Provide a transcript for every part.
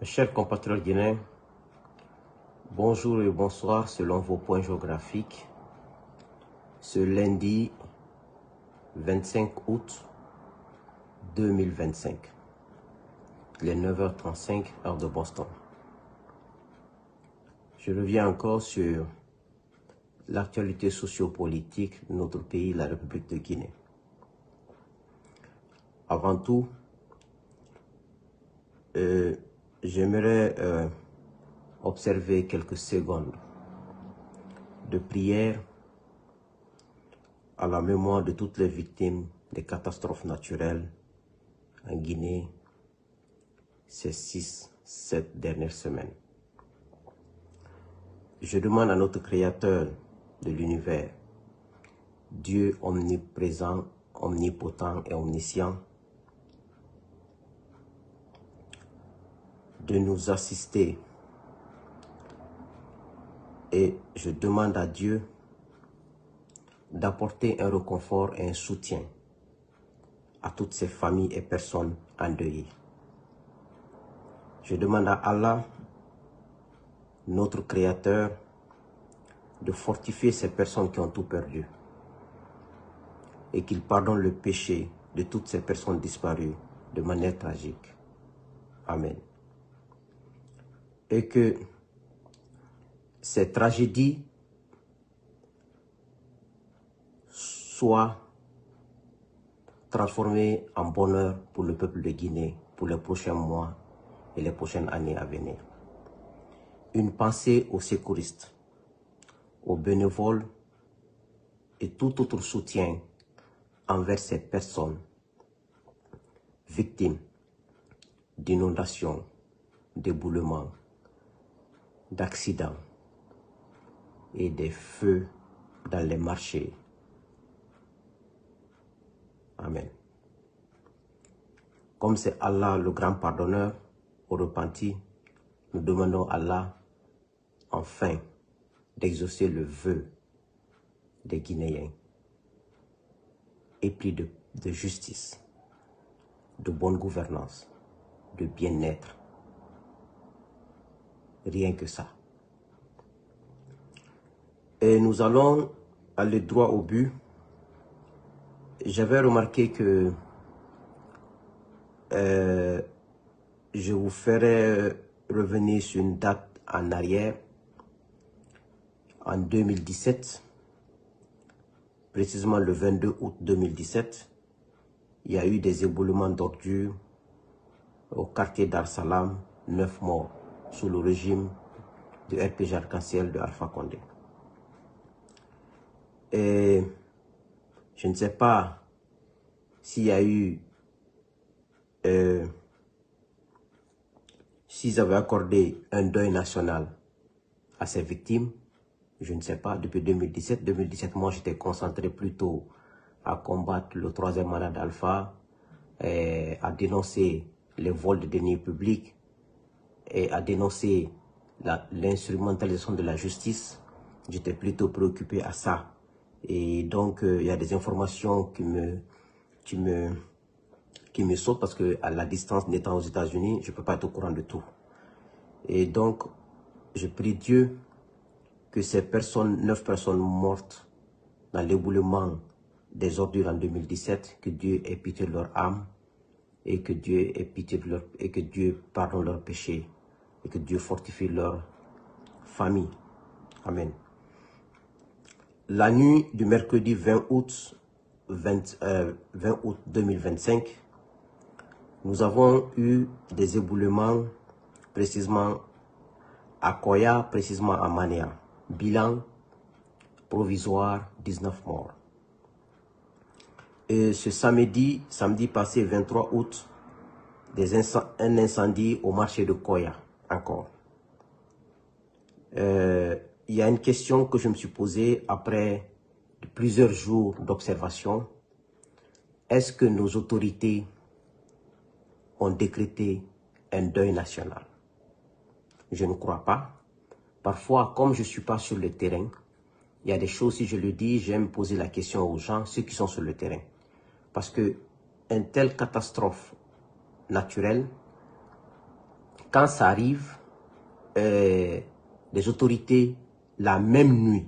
Chers compatriotes guinéens, bonjour et bonsoir selon vos points géographiques. Ce lundi 25 août 2025, il est 9h35 heure de Boston. Je reviens encore sur l'actualité sociopolitique de notre pays, la République de Guinée. Avant tout, j'aimerais observer quelques secondes de prière à la mémoire de toutes les victimes des catastrophes naturelles en Guinée ces 6-7 dernières semaines. Je demande à notre Créateur de l'univers, Dieu omniprésent, omnipotent et omniscient, de nous assister. Et je demande à Dieu d'apporter un réconfort et un soutien à toutes ces familles et personnes endeuillées. Je demande à Allah, notre Créateur, de fortifier ces personnes qui ont tout perdu et qu'il pardonne le péché de toutes ces personnes disparues de manière tragique. Amen. Et que ces tragédies soient transformées en bonheur pour le peuple de Guinée pour les prochains mois et les prochaines années à venir. Une pensée aux secouristes, aux bénévoles et tout autre soutien envers ces personnes victimes d'inondations, d'éboulements, d'accidents et des feux dans les marchés. Amen. Comme c'est Allah le grand pardonneur au repenti, nous demandons à Allah enfin d'exaucer le vœu des Guinéens épris de justice, de bonne gouvernance, de bien-être. Rien que ça. Et nous allons aller droit au but. J'avais remarqué que je vous ferai revenir sur une date en arrière. En 2017, précisément le 22 août 2017, il y a eu des éboulements d'ordures au quartier d'Ar-Salam, 9 morts sous le régime de RPG Arc-en-Ciel de Alpha Condé. Et je ne sais pas s'il y a eu, s'ils avaient accordé un deuil national à ces victimes. Je ne sais pas, depuis 2017, moi j'étais concentré plutôt à combattre le troisième mandat d'Alpha, à dénoncer les vols de deniers publics et à dénoncer l'instrumentalisation de la justice. J'étais plutôt préoccupé à ça. Et donc, il y a des informations qui me sautent parce que à la distance n'étant aux États-Unis, je ne peux pas être au courant de tout. Et donc, je prie Dieu que ces personnes, 9 personnes mortes dans l'éboulement des ordures en 2017, que Dieu ait pitié de leur âme et que Dieu ait pitié de leur, et que Dieu pardonne leurs péchés et que Dieu fortifie leur famille. Amen. La nuit du mercredi 20 août 2025, nous avons eu des éboulements précisément à Koya, précisément à Mania. Bilan provisoire, 19 morts. Et ce samedi passé, 23 août, un incendie au marché de Koya, encore. Il y a une question que je me suis posée après plusieurs jours d'observation. Est-ce que nos autorités ont décrété un deuil national? Je ne crois pas. Parfois, comme je ne suis pas sur le terrain, il y a des choses, si je le dis, j'aime poser la question aux gens, ceux qui sont sur le terrain. Parce que une telle catastrophe naturelle quand ça arrive, les autorités, la même nuit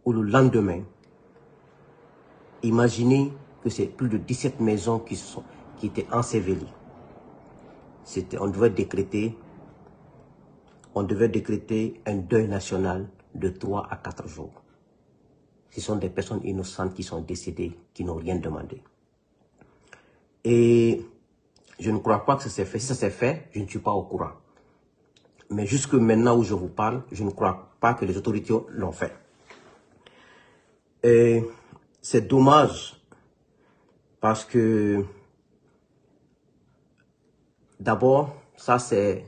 ou le lendemain, imaginez que c'est plus de 17 maisons qui étaient ensevelies. On devait décréter un deuil national de 3 à 4 jours. Ce sont des personnes innocentes qui sont décédées, qui n'ont rien demandé. Et je ne crois pas que ça s'est fait. Si ça s'est fait, je ne suis pas au courant. Mais jusque maintenant où je vous parle, je ne crois pas que les autorités l'ont fait. Et c'est dommage parce que d'abord, ça c'est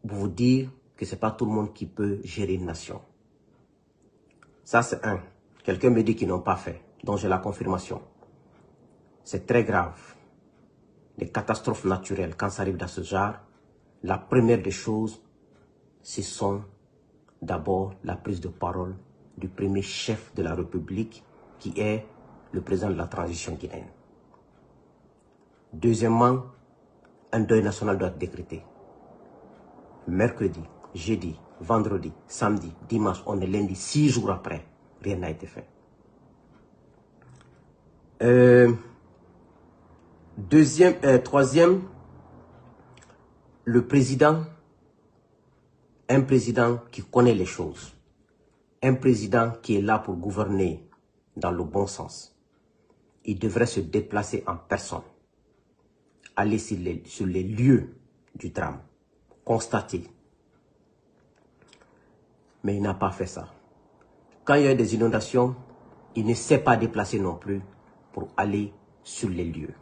pour vous dire que ce n'est pas tout le monde qui peut gérer une nation. Ça c'est un. Quelqu'un me dit qu'ils n'ont pas fait, donc j'ai la confirmation. C'est très grave. Les catastrophes naturelles, quand ça arrive dans ce genre, la première des choses, ce sont d'abord la prise de parole du premier chef de la République, qui est le président de la transition guinéenne. Deuxièmement, un deuil national doit être décrété. Mercredi, jeudi, vendredi, samedi, dimanche, on est lundi, 6 jours après, rien n'a été fait. Troisième, le président, un président qui connaît les choses, un président qui est là pour gouverner dans le bon sens. Il devrait se déplacer en personne, aller sur les lieux du drame, constater. Mais il n'a pas fait ça. Quand il y a des inondations, il ne s'est pas déplacé non plus pour aller sur les lieux.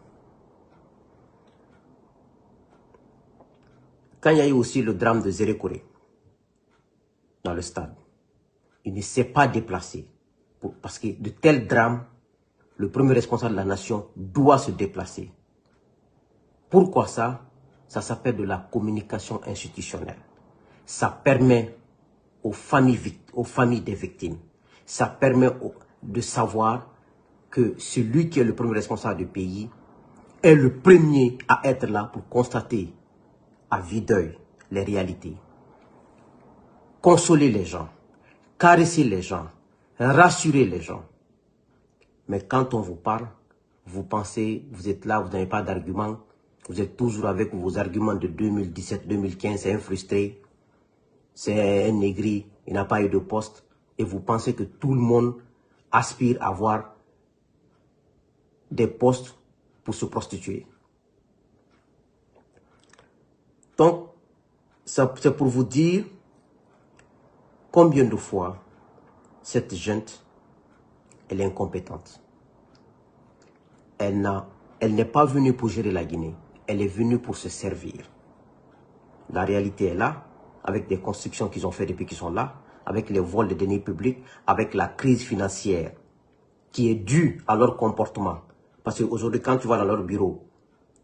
Quand il y a eu aussi le drame de Zérékoré, dans le stade, il ne s'est pas déplacé. Parce que de tels drames, le premier responsable de la nation doit se déplacer. Pourquoi ça? Ça s'appelle de la communication institutionnelle. Ça permet aux familles des victimes, ça permet de savoir que celui qui est le premier responsable du pays est le premier à être là pour constater à vue d'œil les réalités. Consoler les gens, caresser les gens, rassurer les gens. Mais quand on vous parle, vous pensez, vous êtes là, vous n'avez pas d'arguments, vous êtes toujours avec vos arguments de 2017, 2015, c'est un frustré, c'est un négri, il n'a pas eu de poste, et vous pensez que tout le monde aspire à avoir des postes pour se prostituer. Donc, c'est pour vous dire combien de fois cette junte, elle est incompétente. Elle n'est pas venue pour gérer la Guinée, elle est venue pour se servir. La réalité est là, avec des constructions qu'ils ont fait depuis qu'ils sont là, avec les vols de deniers publics, avec la crise financière qui est due à leur comportement. Parce qu'aujourd'hui, quand tu vas dans leur bureau,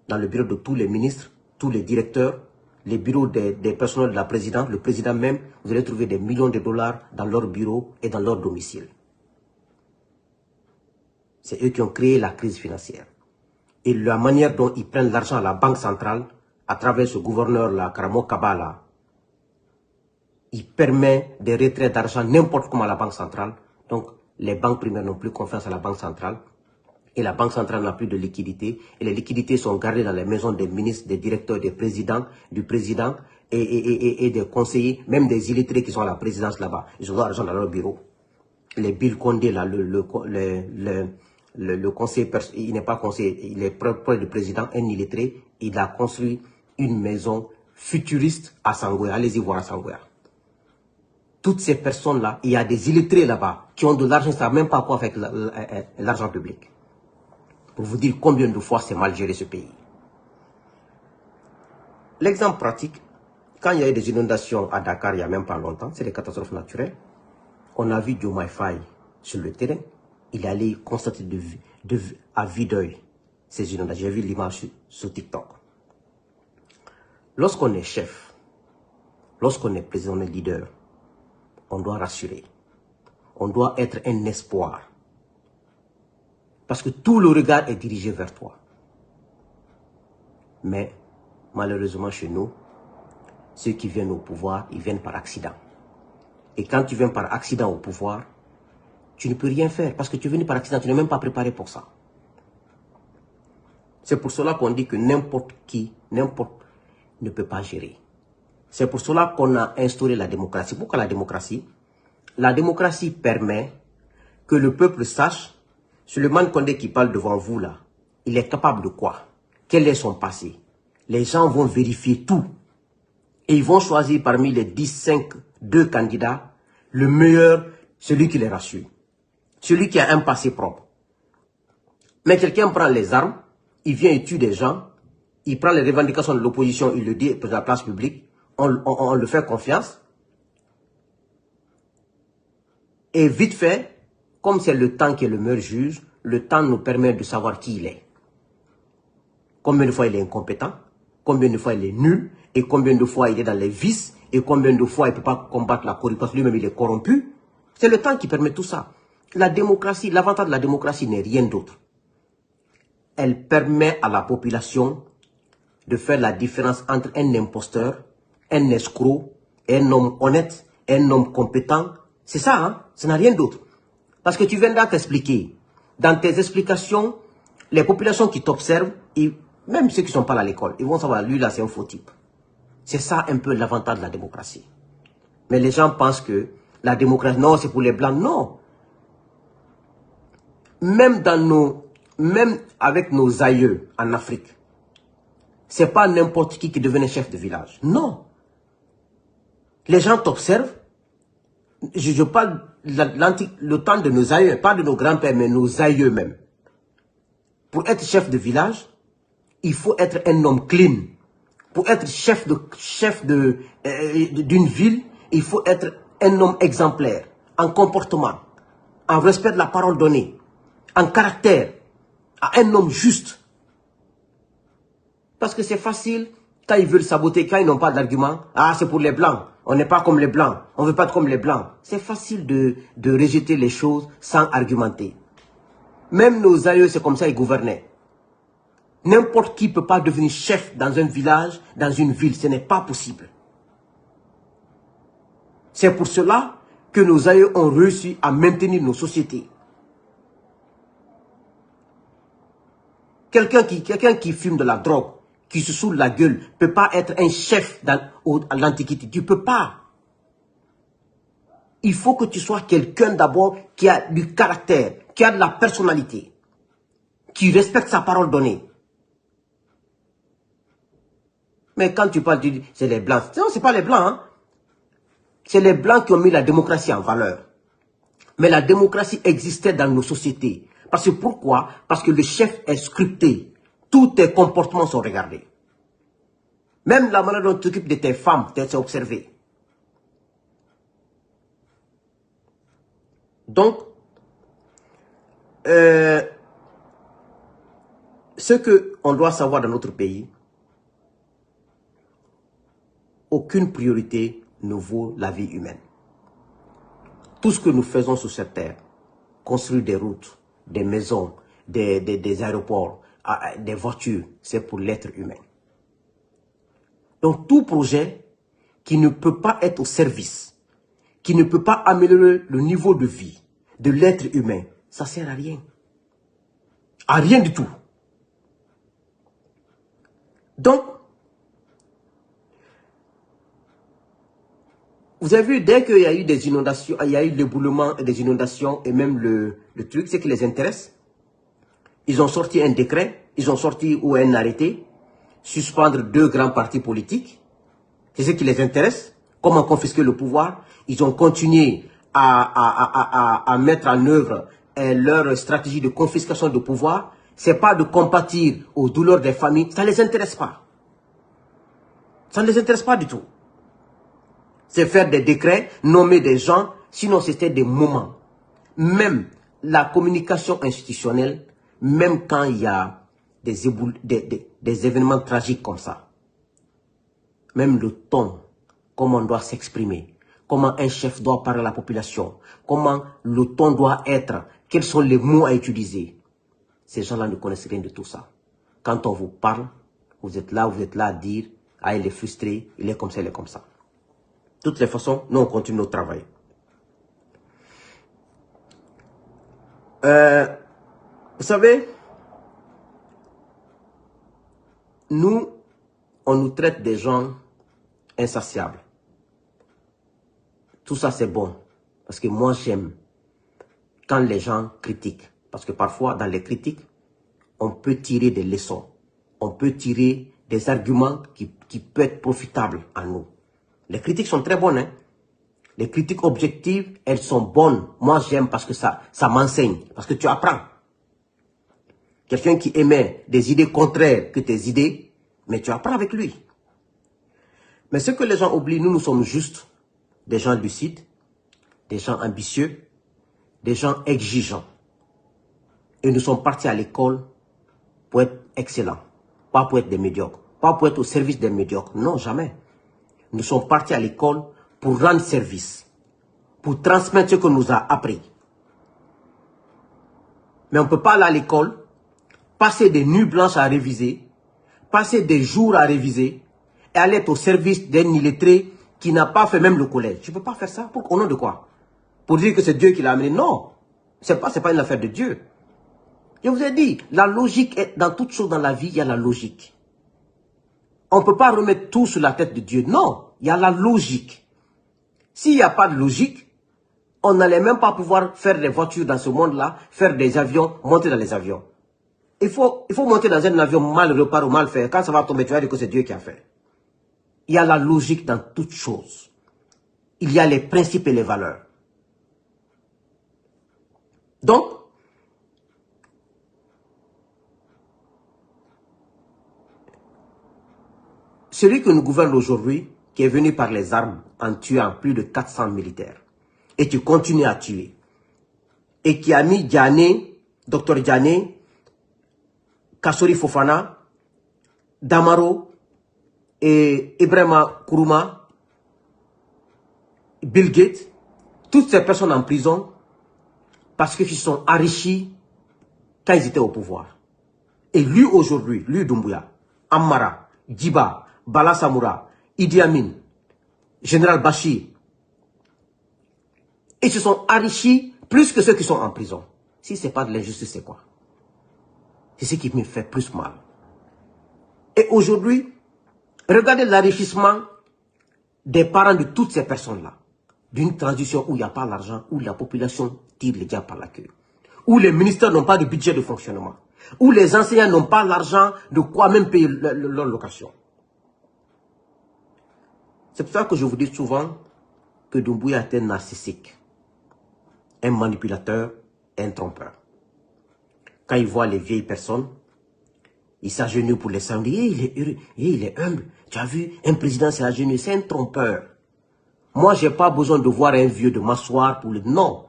dans le bureau de tous les ministres, tous les directeurs, les bureaux des personnels de la présidente, le président même, vous allez trouver des millions de dollars dans leur bureau et dans leur domicile. C'est eux qui ont créé la crise financière. Et la manière dont ils prennent l'argent à la banque centrale, à travers ce gouverneur-là, Karamo Kabala, il permet des retraits d'argent n'importe comment à la banque centrale. Donc, les banques primaires n'ont plus confiance à la banque centrale. Et la banque centrale n'a plus de liquidités. Et les liquidités sont gardées dans les maisons des ministres, des directeurs, des présidents, du président et des conseillers, même des illettrés qui sont à la présidence là-bas. Ils ont l'argent dans leur bureau. Les Bill Condé, là, le conseiller, il n'est pas conseiller, il est proche du président, un illettré. Il a construit une maison futuriste à Sangoya. Allez-y voir à Sangoya. Toutes ces personnes-là, il y a des illettrés là-bas qui ont de l'argent, ils ne savent même pas quoi faire avec l'argent public. Pour vous dire combien de fois c'est mal géré ce pays. L'exemple pratique, quand il y a eu des inondations à Dakar il n'y a même pas longtemps, c'est des catastrophes naturelles, on a vu Diomaye Faye sur le terrain, il allait constater à vue d'œil ces inondations. J'ai vu l'image sur TikTok. Lorsqu'on est chef, lorsqu'on est président, on est leader, on doit rassurer. On doit être un espoir. Parce que tout le regard est dirigé vers toi. Mais malheureusement chez nous, ceux qui viennent au pouvoir, ils viennent par accident. Et quand tu viens par accident au pouvoir, tu ne peux rien faire parce que tu es venu par accident, tu n'es même pas préparé pour ça. C'est pour cela qu'on dit que n'importe qui, n'importe ne peut pas gérer. C'est pour cela qu'on a instauré la démocratie. Pourquoi la démocratie? La démocratie permet que le peuple sache, Souleymane Condé qui parle devant vous là, il est capable de quoi? Quel est son passé? Les gens vont vérifier tout. Et ils vont choisir parmi les 10, 5, 2 candidats, le meilleur, celui qui les rassure. Celui qui a un passé propre. Mais quelqu'un prend les armes, il vient et tue des gens, il prend les revendications de l'opposition, il le dit pour la place publique, on le fait confiance. Et vite fait, comme c'est le temps qui est le meilleur juge, le temps nous permet de savoir qui il est. Combien de fois il est incompétent, combien de fois il est nul, et combien de fois il est dans les vices, et combien de fois il ne peut pas combattre la corruption, parce que lui-même il est corrompu. C'est le temps qui permet tout ça. La démocratie, l'avantage de la démocratie n'est rien d'autre. Elle permet à la population de faire la différence entre un imposteur, un escroc, un homme honnête, un homme compétent. C'est ça, hein? Ça n'a rien d'autre. Parce que tu viens d'en t'expliquer. Dans tes explications, les populations qui t'observent, même ceux qui ne sont pas à l'école, ils vont savoir, lui là c'est un faux type. C'est ça un peu l'avantage de la démocratie. Mais les gens pensent que la démocratie, non, c'est pour les blancs. Non. Même avec nos aïeux en Afrique, c'est pas n'importe qui devenait chef de village. Non. Les gens t'observent. Je parle le temps de nos aïeux, pas de nos grands-pères, mais nos aïeux même. Pour être chef de village, il faut être un homme clean. Pour être chef d'une ville, il faut être un homme exemplaire, en comportement, en respect de la parole donnée, en caractère, un homme juste. Parce que c'est facile, quand ils veulent saboter, quand ils n'ont pas d'argument, ah c'est pour les blancs, on n'est pas comme les blancs, on ne veut pas être comme les blancs. C'est facile de rejeter les choses sans argumenter. Même nos aïeux, c'est comme ça ils gouvernaient. N'importe qui ne peut pas devenir chef dans un village, dans une ville. Ce n'est pas possible. C'est pour cela que nos aïeux ont réussi à maintenir nos sociétés. Quelqu'un qui fume de la drogue, qui se saoule la gueule, ne peut pas être un chef à l'Antiquité. Tu ne peux pas. Il faut que tu sois quelqu'un d'abord qui a du caractère, qui a de la personnalité, qui respecte sa parole donnée. Mais quand tu parles, tu dis, c'est les blancs. Non, ce n'est pas les blancs. Hein? C'est les blancs qui ont mis la démocratie en valeur. Mais la démocratie existait dans nos sociétés. Parce que pourquoi? Parce que le chef est scruté. Tous tes comportements sont regardés. Même la manière dont tu t'occupes de tes femmes, c'est observé. Donc, ce qu'on doit savoir dans notre pays, aucune priorité ne vaut la vie humaine. Tout ce que nous faisons sur cette terre, construire des routes, des maisons, des aéroports, des voitures, c'est pour l'être humain. Donc tout projet qui ne peut pas être au service, qui ne peut pas améliorer le niveau de vie de l'être humain, ça ne sert à rien. À rien du tout. Donc, vous avez vu, dès qu'il y a eu des inondations, il y a eu l'éboulement et des inondations, et même le truc, c'est qui les intéresse. Ils ont sorti un décret, ils ont sorti ou un arrêté, suspendre 2 grands partis politiques. C'est ce qui les intéresse. Comment confisquer le pouvoir. Ils ont continué à mettre en œuvre leur stratégie de confiscation de pouvoir. Ce n'est pas de compatir aux douleurs des familles. Ça ne les intéresse pas. Ça ne les intéresse pas du tout. C'est faire des décrets, nommer des gens, sinon c'était des moments. Même la communication institutionnelle, même quand il y a des événements tragiques comme ça, même le ton, comment on doit s'exprimer, comment un chef doit parler à la population, comment le ton doit être, quels sont les mots à utiliser. Ces gens-là ne connaissent rien de tout ça. Quand on vous parle, vous êtes là à dire, ah, il est frustré, il est comme ça, il est comme ça. De toutes les façons, nous, on continue notre travail. Vous savez, nous, on nous traite des gens insatiables. Tout ça, c'est bon. Parce que moi, j'aime quand les gens critiquent. Parce que parfois, dans les critiques, on peut tirer des leçons. On peut tirer des arguments qui peuvent être profitables à nous. Les critiques sont très bonnes. Hein? Les critiques objectives, elles sont bonnes. Moi, j'aime parce que ça m'enseigne. Parce que tu apprends. Quelqu'un qui émet des idées contraires que tes idées, mais tu apprends avec lui. Mais ce que les gens oublient, nous sommes juste des gens lucides, des gens ambitieux, des gens exigeants. Et nous sommes partis à l'école pour être excellents, pas pour être des médiocres, pas pour être au service des médiocres. Non, jamais. Nous sommes partis à l'école pour rendre service, pour transmettre ce qu'on nous a appris. Mais on ne peut pas aller à l'école, passer des nuits blanches à réviser, passer des jours à réviser et aller être au service d'un illettré qui n'a pas fait même le collège. Tu ne peux pas faire ça. Au nom de quoi? Pour dire que c'est Dieu qui l'a amené? Non. Ce n'est pas une affaire de Dieu. Je vous ai dit, la logique est dans toute chose dans la vie, il y a la logique. On ne peut pas remettre tout sur la tête de Dieu. Non, il y a la logique. S'il n'y a pas de logique, on n'allait même pas pouvoir faire des voitures dans ce monde-là, faire des avions, monter dans les avions. Il faut monter dans un avion mal réparé ou mal fait. Quand ça va tomber, tu vas dire que c'est Dieu qui a fait. Il y a la logique dans toute chose. Il y a les principes et les valeurs. Donc, celui que nous gouvernons aujourd'hui, qui est venu par les armes en tuant plus de 400 militaires, et qui continue à tuer, et qui a mis Diané, Dr Diané, Kassori Fofana, Damaro, et Ibrahima Kourouma, Bill Gates, toutes ces personnes en prison, parce qu'ils se sont enrichis quand ils étaient au pouvoir. Et lui aujourd'hui, lui Doumbouya, Amara, Djiba, Bala Samoura, Idi Amin, Général Bachir, ils se sont enrichis plus que ceux qui sont en prison. Si ce n'est pas de l'injustice, c'est quoi? C'est ce qui me fait plus mal. Et aujourd'hui, regardez l'enrichissement des parents de toutes ces personnes-là. D'une transition où il n'y a pas l'argent, où la population tire les diables par la queue. Où les ministères n'ont pas de budget de fonctionnement. Où les enseignants n'ont pas l'argent de quoi même payer leur location. C'est pour ça que je vous dis souvent que Doumbouya est un narcissique, un manipulateur, un trompeur. Quand il voit les vieilles personnes, il s'agenouille pour les saluer. Il est heureux, il est humble. Tu as vu, un président s'est agenouillé, c'est un trompeur. Moi, je n'ai pas besoin de voir un vieux de m'asseoir pour le... Non,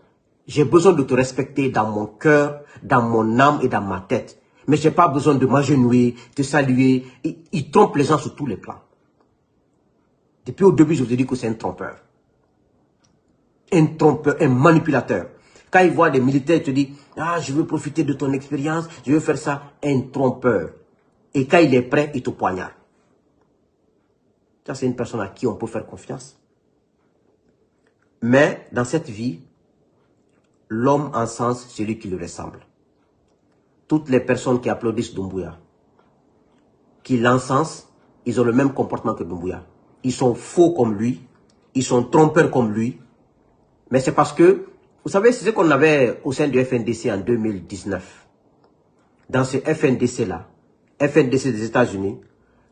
j'ai besoin de te respecter dans mon cœur, dans mon âme et dans ma tête. Mais je n'ai pas besoin de m'agenouiller, te saluer. Il trompe les gens sur tous les plans. Depuis au début, je vous ai dit que c'est un trompeur. Un trompeur, un manipulateur. Quand il voit des militaires, il te dit, ah, je veux profiter de ton expérience, je veux faire ça. Un trompeur. Et quand il est prêt, il te poignarde. Ça, c'est une personne à qui on peut faire confiance. Mais dans cette vie, l'homme encense celui qui lui ressemble. Toutes les personnes qui applaudissent Doumbouya, qui l'encensent, ils ont le même comportement que Doumbouya. Ils sont faux comme lui, ils sont trompeurs comme lui. Mais c'est parce que, vous savez, c'est ce qu'on avait au sein du FNDC en 2019. Dans ce FNDC-là, FNDC des États-Unis,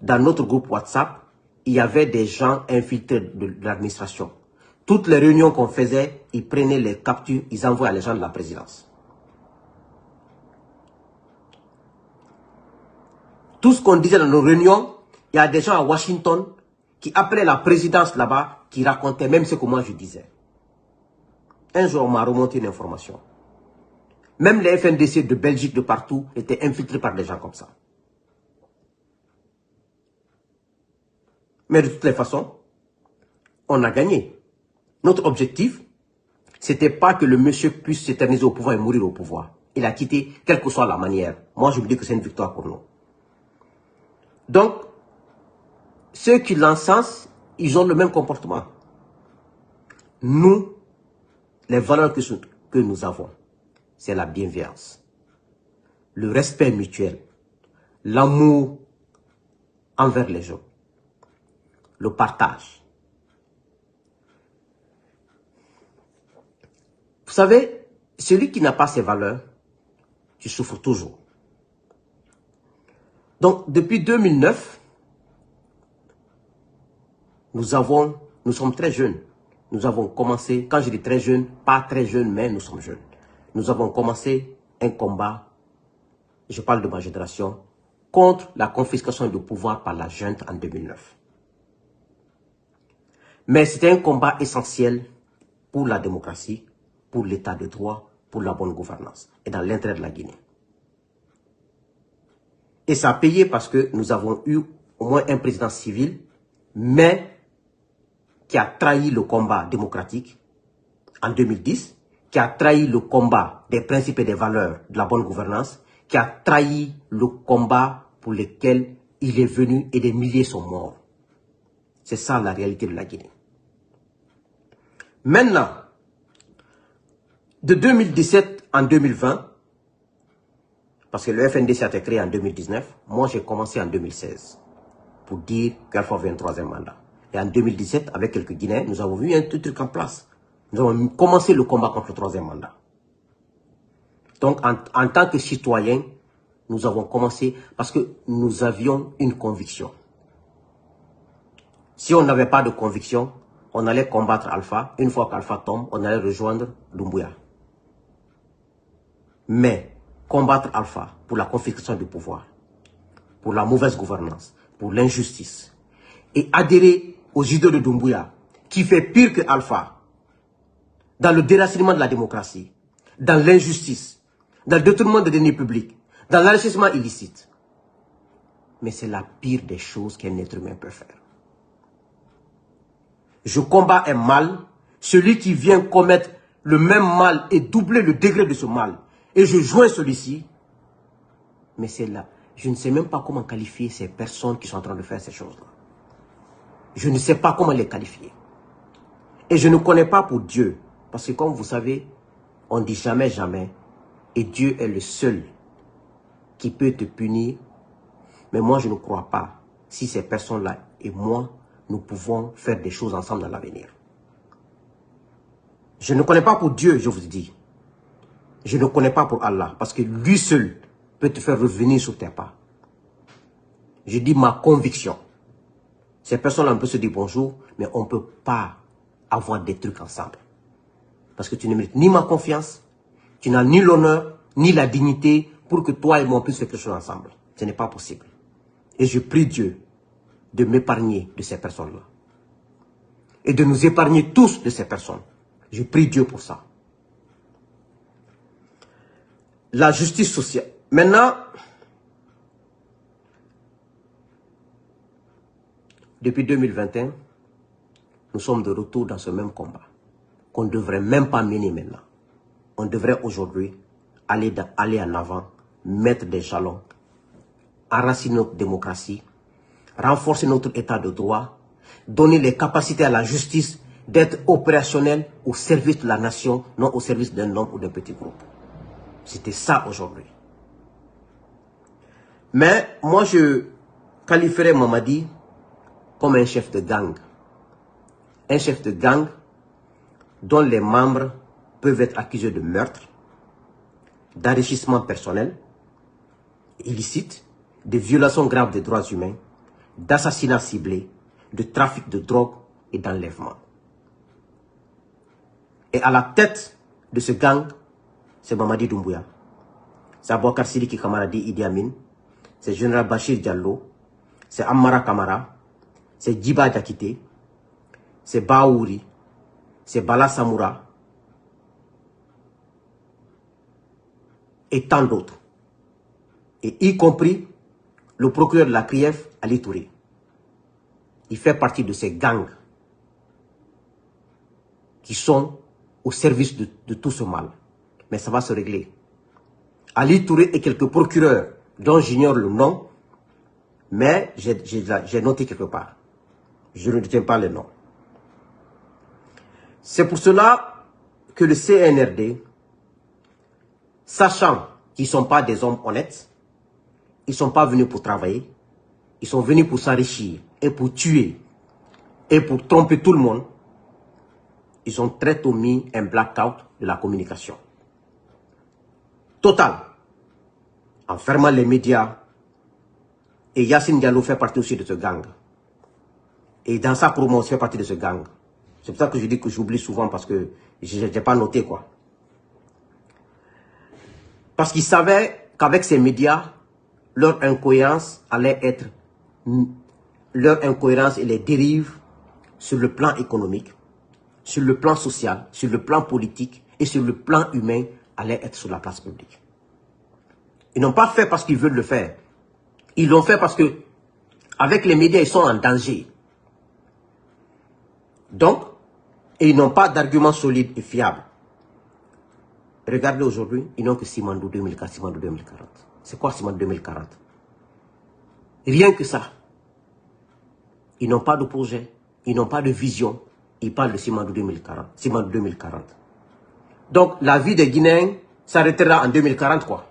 dans notre groupe WhatsApp, il y avait des gens infiltrés de l'administration. Toutes les réunions qu'on faisait, ils prenaient les captures, ils envoyaient les gens de la présidence. Tout ce qu'on disait dans nos réunions, il y a des gens à Washington qui appelaient la présidence là-bas, qui racontaient même ce que moi je disais. Un jour, on m'a remonté une information. Même les FNDC de Belgique, de partout, étaient infiltrés par des gens comme ça. Mais de toutes les façons, on a gagné. Notre objectif, c'était pas que le monsieur puisse s'éterniser au pouvoir et mourir au pouvoir. Il a quitté, quelle que soit la manière. Moi, je me dis que c'est une victoire pour nous. Donc, ceux qui l'encensent, ils ont le même comportement. Nous, les valeurs que nous avons, c'est la bienveillance, le respect mutuel, l'amour envers les gens, le partage. Vous savez, celui qui n'a pas ces valeurs, tu souffres toujours. Donc, depuis 2009, nous sommes très jeunes. Nous avons commencé, quand je dis très jeunes, pas très jeunes, mais nous sommes jeunes. Nous avons commencé un combat, je parle de ma génération, contre la confiscation du pouvoir par la junte en 2009. Mais c'était un combat essentiel pour la démocratie, pour l'état de droit, pour la bonne gouvernance et dans l'intérêt de la Guinée. Et ça a payé parce que nous avons eu au moins un président civil, mais qui a trahi le combat démocratique en 2010, qui a trahi le combat des principes et des valeurs de la bonne gouvernance, qui a trahi le combat pour lequel il est venu et des milliers sont morts. C'est ça la réalité de la Guinée. Maintenant, de 2017 en 2020, parce que le FNDC a été créé en 2019, moi j'ai commencé en 2016 pour dire qu'Alpha avait un troisième mandat. Et en 2017, avec quelques Guinéens, nous avons vu un truc en place. Nous avons commencé le combat contre le troisième mandat. Donc, en tant que citoyens, nous avons commencé parce que nous avions une conviction. Si on n'avait pas de conviction, on allait combattre Alpha. Une fois qu'Alpha tombe, on allait rejoindre Doumbouya. Mais combattre Alpha pour la confiscation du pouvoir, pour la mauvaise gouvernance, pour l'injustice, et adhérer aux idées de Doumbouya, qui fait pire que Alpha, dans le déracinement de la démocratie, dans l'injustice, dans le détournement des deniers publics, dans l'enrichissement illicite. Mais c'est la pire des choses qu'un être humain peut faire. Je combats un mal, celui qui vient commettre le même mal et doubler le degré de ce mal, et je joins celui-ci, mais c'est là. Je ne sais même pas comment qualifier ces personnes qui sont en train de faire ces choses-là. Je ne sais pas comment les qualifier. Et je ne connais pas pour Dieu. Parce que comme vous savez, on dit jamais, jamais. Et Dieu est le seul qui peut te punir. Mais moi, je ne crois pas si ces personnes-là et moi, nous pouvons faire des choses ensemble dans l'avenir. Je ne connais pas pour Dieu, je vous dis. Je ne connais pas pour Allah. Parce que lui seul peut te faire revenir sur tes pas. Je dis ma conviction. Ces personnes-là, on peut se dire bonjour, mais on ne peut pas avoir des trucs ensemble. Parce que tu ne mérites ni ma confiance, tu n'as ni l'honneur, ni la dignité pour que toi et moi puissions faire quelque chose ensemble. Ce n'est pas possible. Et je prie Dieu de m'épargner de ces personnes-là. Et de nous épargner tous de ces personnes. Je prie Dieu pour ça. La justice sociale. Maintenant, depuis 2021, nous sommes de retour dans ce même combat qu'on ne devrait même pas mener maintenant. On devrait aujourd'hui aller en avant, mettre des jalons, enraciner notre démocratie, renforcer notre état de droit, donner les capacités à la justice d'être opérationnelle au service de la nation, non au service d'un homme ou d'un petit groupe. C'était ça aujourd'hui. Mais moi, je qualifierais Mamadi comme un chef de gang. Un chef de gang dont les membres peuvent être accusés de meurtre, d'enrichissement personnel, illicite, de violations graves des droits humains, d'assassinats ciblés, de trafic de drogue et d'enlèvement. Et à la tête de ce gang, c'est Mamadi Doumbouya. C'est Aboubacar Sidiki Camaradi Idi Amin, c'est Général Bachir Diallo, c'est Ammara Kamara, c'est Djiba Diakité, c'est Baouri, c'est Bala Samoura et tant d'autres. Et y compris le procureur de la CRIEF, Ali Touré. Il fait partie de ces gangs qui sont au service de tout ce mal. Mais ça va se régler. Ali Touré et quelques procureurs dont j'ignore le nom Mais j'ai noté quelque part. Je ne retiens pas le nom. C'est pour cela que le CNRD, sachant qu'ils ne sont pas des hommes honnêtes, ils ne sont pas venus pour travailler, ils sont venus pour s'enrichir et pour tuer et pour tromper tout le monde, ils ont très tôt mis un blackout de la communication. Total. En fermant les médias. Et Yassine Diallo fait partie aussi de ce gang. Et dans sa promo, fait partie de ce gang. C'est pour ça que je dis que j'oublie souvent parce que je n'ai pas noté quoi. Parce qu'ils savaient qu'avec ces médias, leur incohérence allait être... Leur incohérence et les dérives sur le plan économique, sur le plan social, sur le plan politique et sur le plan humain allaient être sur la place publique. Ils n'ont pas fait parce qu'ils veulent le faire. Ils l'ont fait parce que avec les médias, ils sont en danger. Donc, et ils n'ont pas d'arguments solides et fiables. Regardez aujourd'hui, ils n'ont que Simandou 2040, Simandou 2040. C'est quoi Simandou 2040? Rien que ça. Ils n'ont pas de projet, ils n'ont pas de vision. Ils parlent de Simandou 2040, Simandou 2040. Donc, la vie des Guinéens s'arrêtera en 2040, quoi.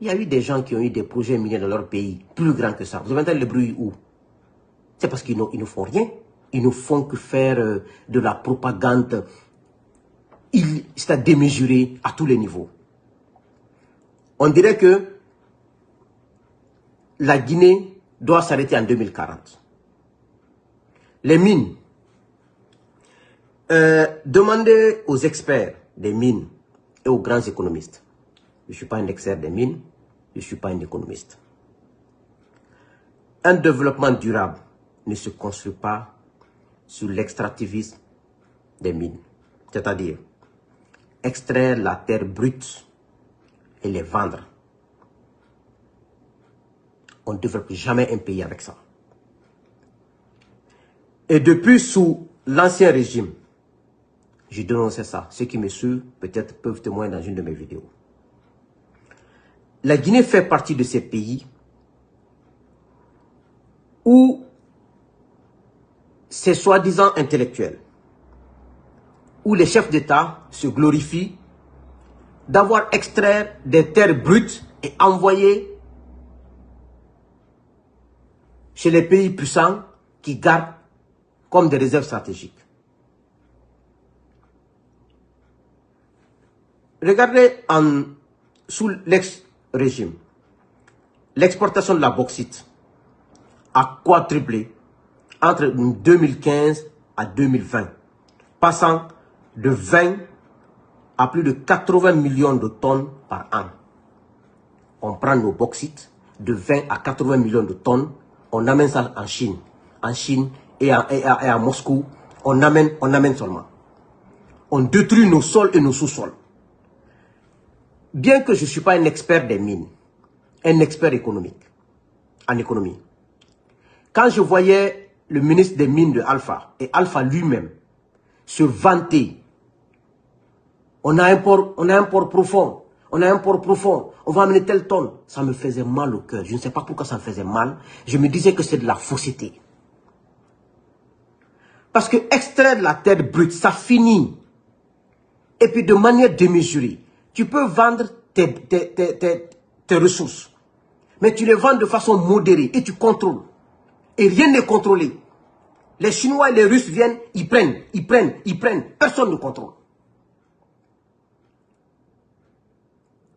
Il y a eu des gens qui ont eu des projets miniers dans leur pays, plus grands que ça. Vous avez entendu le bruit où? C'est parce qu'ils ne font rien. Ils ne font que faire de la propagande. C'est à démesurer à tous les niveaux. On dirait que la Guinée doit s'arrêter en 2040. Les mines. Demandez aux experts des mines et aux grands économistes. Je ne suis pas un expert des mines, je ne suis pas un économiste. Un développement durable ne se construit pas sur l'extractivisme des mines. C'est-à-dire, extraire la terre brute et les vendre. On ne développe jamais un pays avec ça. Et depuis sous l'ancien régime, je dénonçais ça. Ceux qui me suivent peut-être peuvent témoigner dans une de mes vidéos. La Guinée fait partie de ces pays où ces soi-disant intellectuels, où les chefs d'État se glorifient d'avoir extrait des terres brutes et envoyé chez les pays puissants qui gardent comme des réserves stratégiques. Regardez sous l'ex-régime, l'exportation de la bauxite a quadruplé entre 2015 à 2020, passant de 20 à plus de 80 millions de tonnes par an. On prend nos bauxites de 20 à 80 millions de tonnes, on amène ça en Chine. En Chine et à Moscou, on amène seulement. On détruit nos sols et nos sous-sols. Bien que je ne suis pas un expert des mines, un expert économique, en économie, quand je voyais le ministre des Mines de Alpha et Alpha lui-même se vanter, on a un port profond, on va amener telle tonne, ça me faisait mal au cœur. Je ne sais pas pourquoi ça me faisait mal. Je me disais que c'est de la fausseté. Parce que extraire de la terre brute, ça finit. Et puis de manière démesurée. Tu peux vendre tes ressources. Mais tu les vends de façon modérée et tu contrôles. Et rien n'est contrôlé. Les Chinois et les Russes viennent, ils prennent. Personne ne contrôle.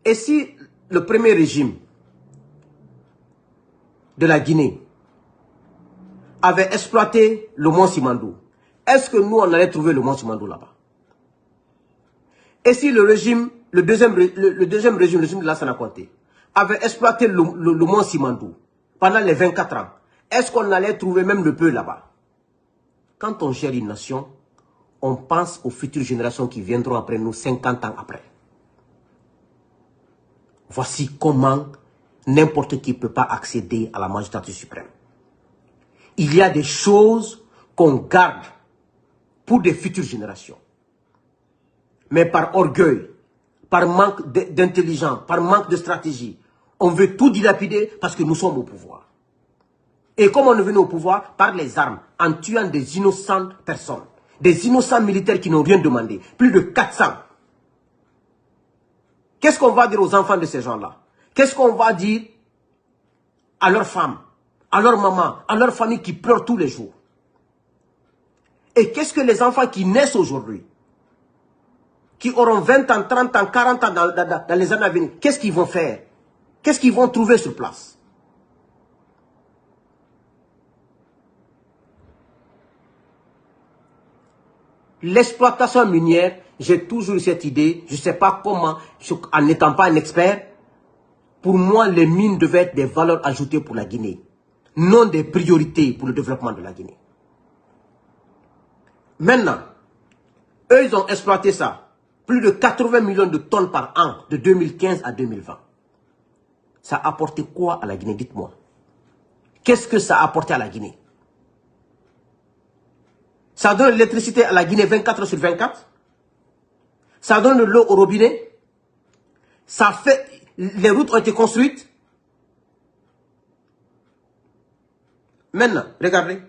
Et si le premier régime de la Guinée avait exploité le mont Simandou, est-ce que nous, on allait trouver le mont Simandou là-bas? Et si le deuxième régime, le régime de Lassana Conté, avait exploité le mont Simandou pendant les 24 ans, est-ce qu'on allait trouver même le peu là-bas? Quand on gère une nation, on pense aux futures générations qui viendront après nous 50 ans après. Voici comment n'importe qui ne peut pas accéder à la magistrature suprême. Il y a des choses qu'on garde pour des futures générations. Mais par orgueil, par manque d'intelligence, par manque de stratégie, On veut tout dilapider parce que nous sommes au pouvoir. Et comme on est venu au pouvoir, par les armes, en tuant des innocentes personnes, des innocents militaires qui n'ont rien demandé, plus de 400. Qu'est-ce qu'on va dire aux enfants de ces gens-là? Qu'est-ce qu'on va dire à leurs femmes, à leurs mamans, à leurs familles qui pleurent tous les jours? Et qu'est-ce que les enfants qui naissent aujourd'hui, qui auront 20 ans, 30 ans, 40 ans dans les années à venir, qu'est-ce qu'ils vont faire? Qu'est-ce qu'ils vont trouver sur place? L'exploitation minière, j'ai toujours eu cette idée, je ne sais pas comment, en n'étant pas un expert, pour moi, les mines devaient être des valeurs ajoutées pour la Guinée, non des priorités pour le développement de la Guinée. Maintenant, eux, ils ont exploité ça. Plus de 80 millions de tonnes par an, de 2015 à 2020. Ça a apporté quoi à la Guinée? Dites-moi. Qu'est-ce que ça a apporté à la Guinée? Ça donne l'électricité à la Guinée 24 heures sur 24. Ça donne de l'eau au robinet. Ça fait... Les routes ont été construites. Maintenant, regardez.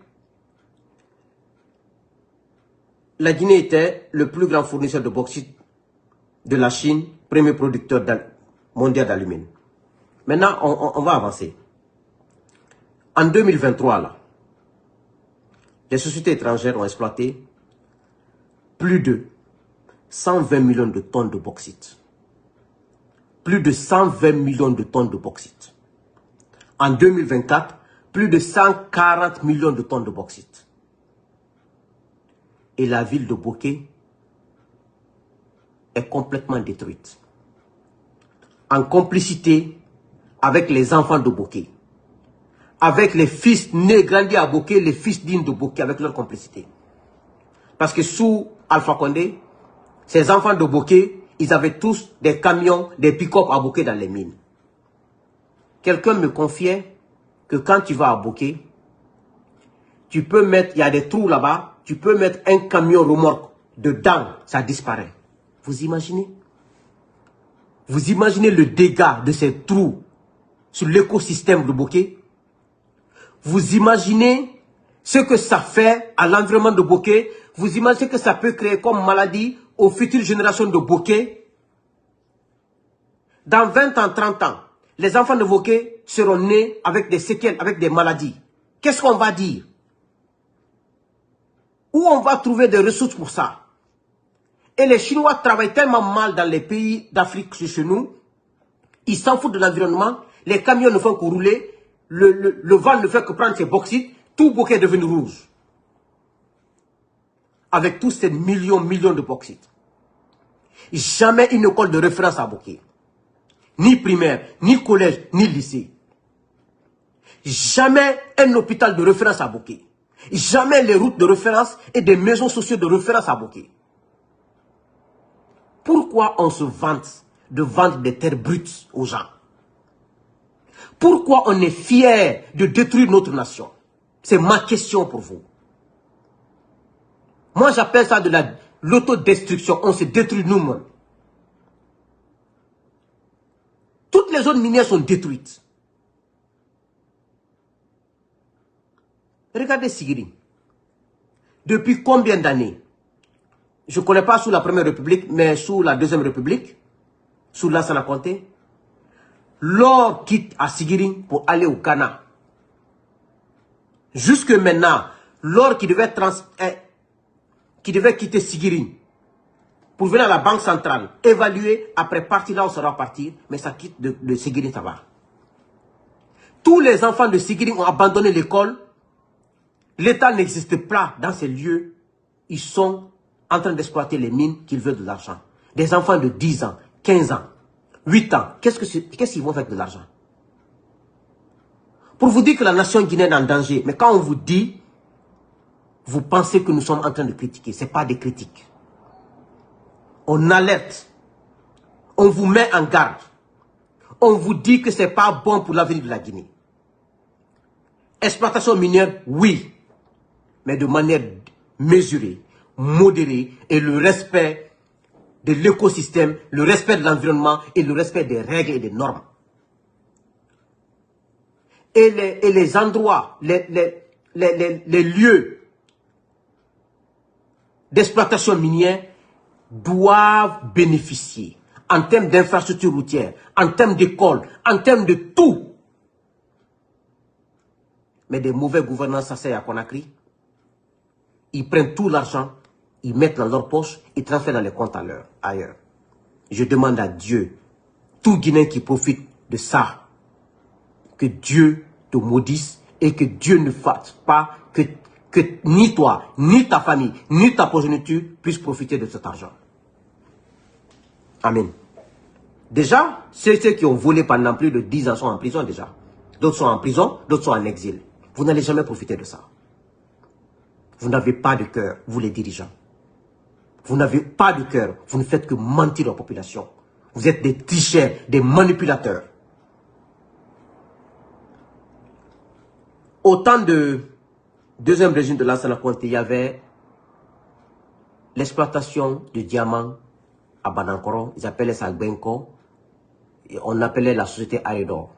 La Guinée était le plus grand fournisseur de bauxite de la Chine, premier producteur mondial d'alumine. Maintenant, on va avancer. En 2023, là, les sociétés étrangères ont exploité plus de 120 millions de tonnes de bauxite. Plus de 120 millions de tonnes de bauxite. En 2024, plus de 140 millions de tonnes de bauxite. Et la ville de Boké est complètement détruite. En complicité avec les enfants de Boké. Avec les fils nés, grandis à Boké, les fils dignes de Boké, avec leur complicité. Parce que sous Alpha Condé, ces enfants de Boké, ils avaient tous des camions, des pick-up à Boké dans les mines. Quelqu'un me confiait que quand tu vas à Boké, tu peux mettre, il y a des trous là-bas, tu peux mettre un camion remorque dedans, ça disparaît. Vous imaginez? Vous imaginez le dégât de ces trous sur l'écosystème de Boké? Vous imaginez ce que ça fait à l'environnement de Boké? Vous imaginez ce que ça peut créer comme maladie aux futures générations de Boké? Dans 20 ans, 30 ans, les enfants de Boké seront nés avec des séquelles, avec des maladies. Qu'est-ce qu'on va dire? Où on va trouver des ressources pour ça? Et les Chinois travaillent tellement mal dans les pays d'Afrique chez nous, ils s'en foutent de l'environnement, les camions ne font que rouler, le vent ne fait que prendre ses bauxites, tout Boké est devenu rouge. Avec tous ces millions de bauxites. Jamais une école de référence à Boké. Ni primaire, ni collège, ni lycée. Jamais un hôpital de référence à Boké. Jamais les routes de référence et des maisons sociales de référence à Boké. Pourquoi on se vante de vendre des terres brutes aux gens? Pourquoi on est fier de détruire notre nation? C'est ma question pour vous. Moi, j'appelle ça de l'autodestruction. On se détruit nous-mêmes. Toutes les zones minières sont détruites. Regardez Sigiri. Depuis combien d'années? Je ne connais pas sous la Première République, mais sous la Deuxième République, sous Lansana Conté, l'or quitte à Sigiri pour aller au Ghana. Jusque maintenant, l'or qui devait quitter Sigiri pour venir à la Banque centrale, évaluer, après partir là, on sera parti, mais ça quitte de Sigiri, ça va. Tous les enfants de Sigiri ont abandonné l'école. L'État n'existe pas dans ces lieux. Ils sont en train d'exploiter les mines qu'ils veulent de l'argent. Des enfants de 10 ans, 15 ans, 8 ans. Qu'est-ce qu'ils vont faire de l'argent? Pour vous dire que la nation guinéenne est en danger. Mais quand on vous dit, vous pensez que nous sommes en train de critiquer. Ce n'est pas des critiques. On alerte. On vous met en garde. On vous dit que ce n'est pas bon pour l'avenir de la Guinée. Exploitation minière, oui. Mais de manière mesurée, modérée, et le respect de l'écosystème, le respect de l'environnement et le respect des règles et des normes. et les endroits, les lieux d'exploitation minière doivent bénéficier en termes d'infrastructures routières, en termes d'écoles, en termes de tout. Mais des mauvais gouvernants s'asseyent à Conakry. Ils prennent tout l'argent, ils mettent dans leur poche, ils transfèrent dans les comptes ailleurs. Je demande à Dieu, tout Guinéen qui profite de ça, que Dieu te maudisse et que Dieu ne fasse pas que ni toi, ni ta famille, ni ta progéniture puissent profiter de cet argent. Amen. Déjà, ceux qui ont volé pendant plus de 10 ans sont en prison déjà. D'autres sont en prison, d'autres sont en exil. Vous n'allez jamais profiter de ça. Vous n'avez pas de cœur, vous les dirigeants. Vous n'avez pas de cœur, vous ne faites que mentir à la population. Vous êtes des tricheurs, des manipulateurs. Au temps de deuxième régime de Lansana Conté, il y avait l'exploitation de diamants à Banankoro. Ils appelaient ça Benko. Et on appelait la société Aédor.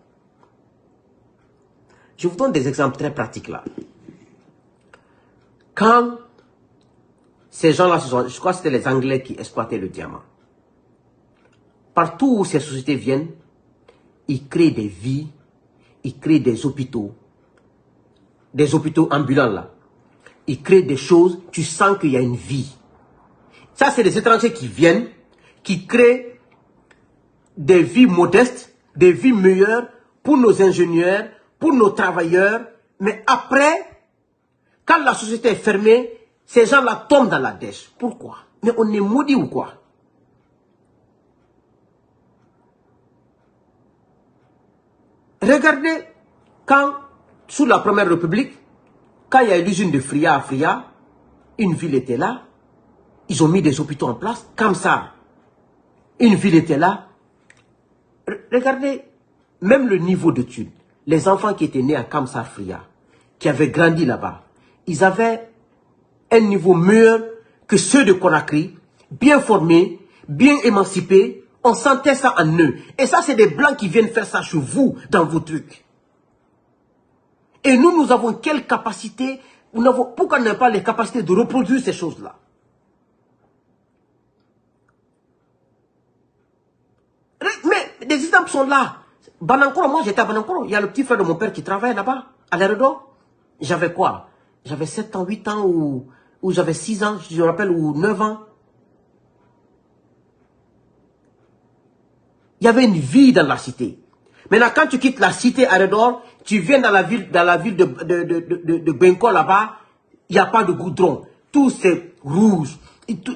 Je vous donne des exemples très pratiques là. Quand ces gens-là, je crois que c'était les Anglais qui exploitaient le diamant. Partout où ces sociétés viennent, ils créent des vies, ils créent des hôpitaux ambulants là. Ils créent des choses, tu sens qu'il y a une vie. Ça, c'est des étrangers qui viennent, qui créent des vies modestes, des vies meilleures pour nos ingénieurs, pour nos travailleurs. Mais après, quand la société est fermée, ces gens-là tombent dans la dèche. Pourquoi? Mais on est maudit ou quoi? Regardez, quand, sous la Première République, quand il y a eu l'usine de Fria à Fria, une ville était là, ils ont mis des hôpitaux en place, comme ça. Une ville était là. Regardez, même le niveau d'études. Les enfants qui étaient nés à Kamsa Fria, qui avaient grandi là-bas, ils avaient un niveau meilleur que ceux de Conakry, bien formés, bien émancipés. On sentait ça en eux. Et ça, c'est des Blancs qui viennent faire ça chez vous, dans vos trucs. Et nous avons quelle capacité? Pourquoi on n'a pas les capacités de reproduire ces choses-là? Mais des exemples sont là. Banankoro, moi j'étais à Banankoro. Il y a le petit frère de mon père qui travaille là-bas, à l'aérodrome. J'avais quoi? J'avais 7 ans, 8 ans, ou j'avais 6 ans, je me rappelle, ou 9 ans. Il y avait une vie dans la cité. Maintenant, quand tu quittes la cité Aérodrome, tu viens dans la ville de Benko là-bas, il n'y a pas de goudron. Tout c'est rouge.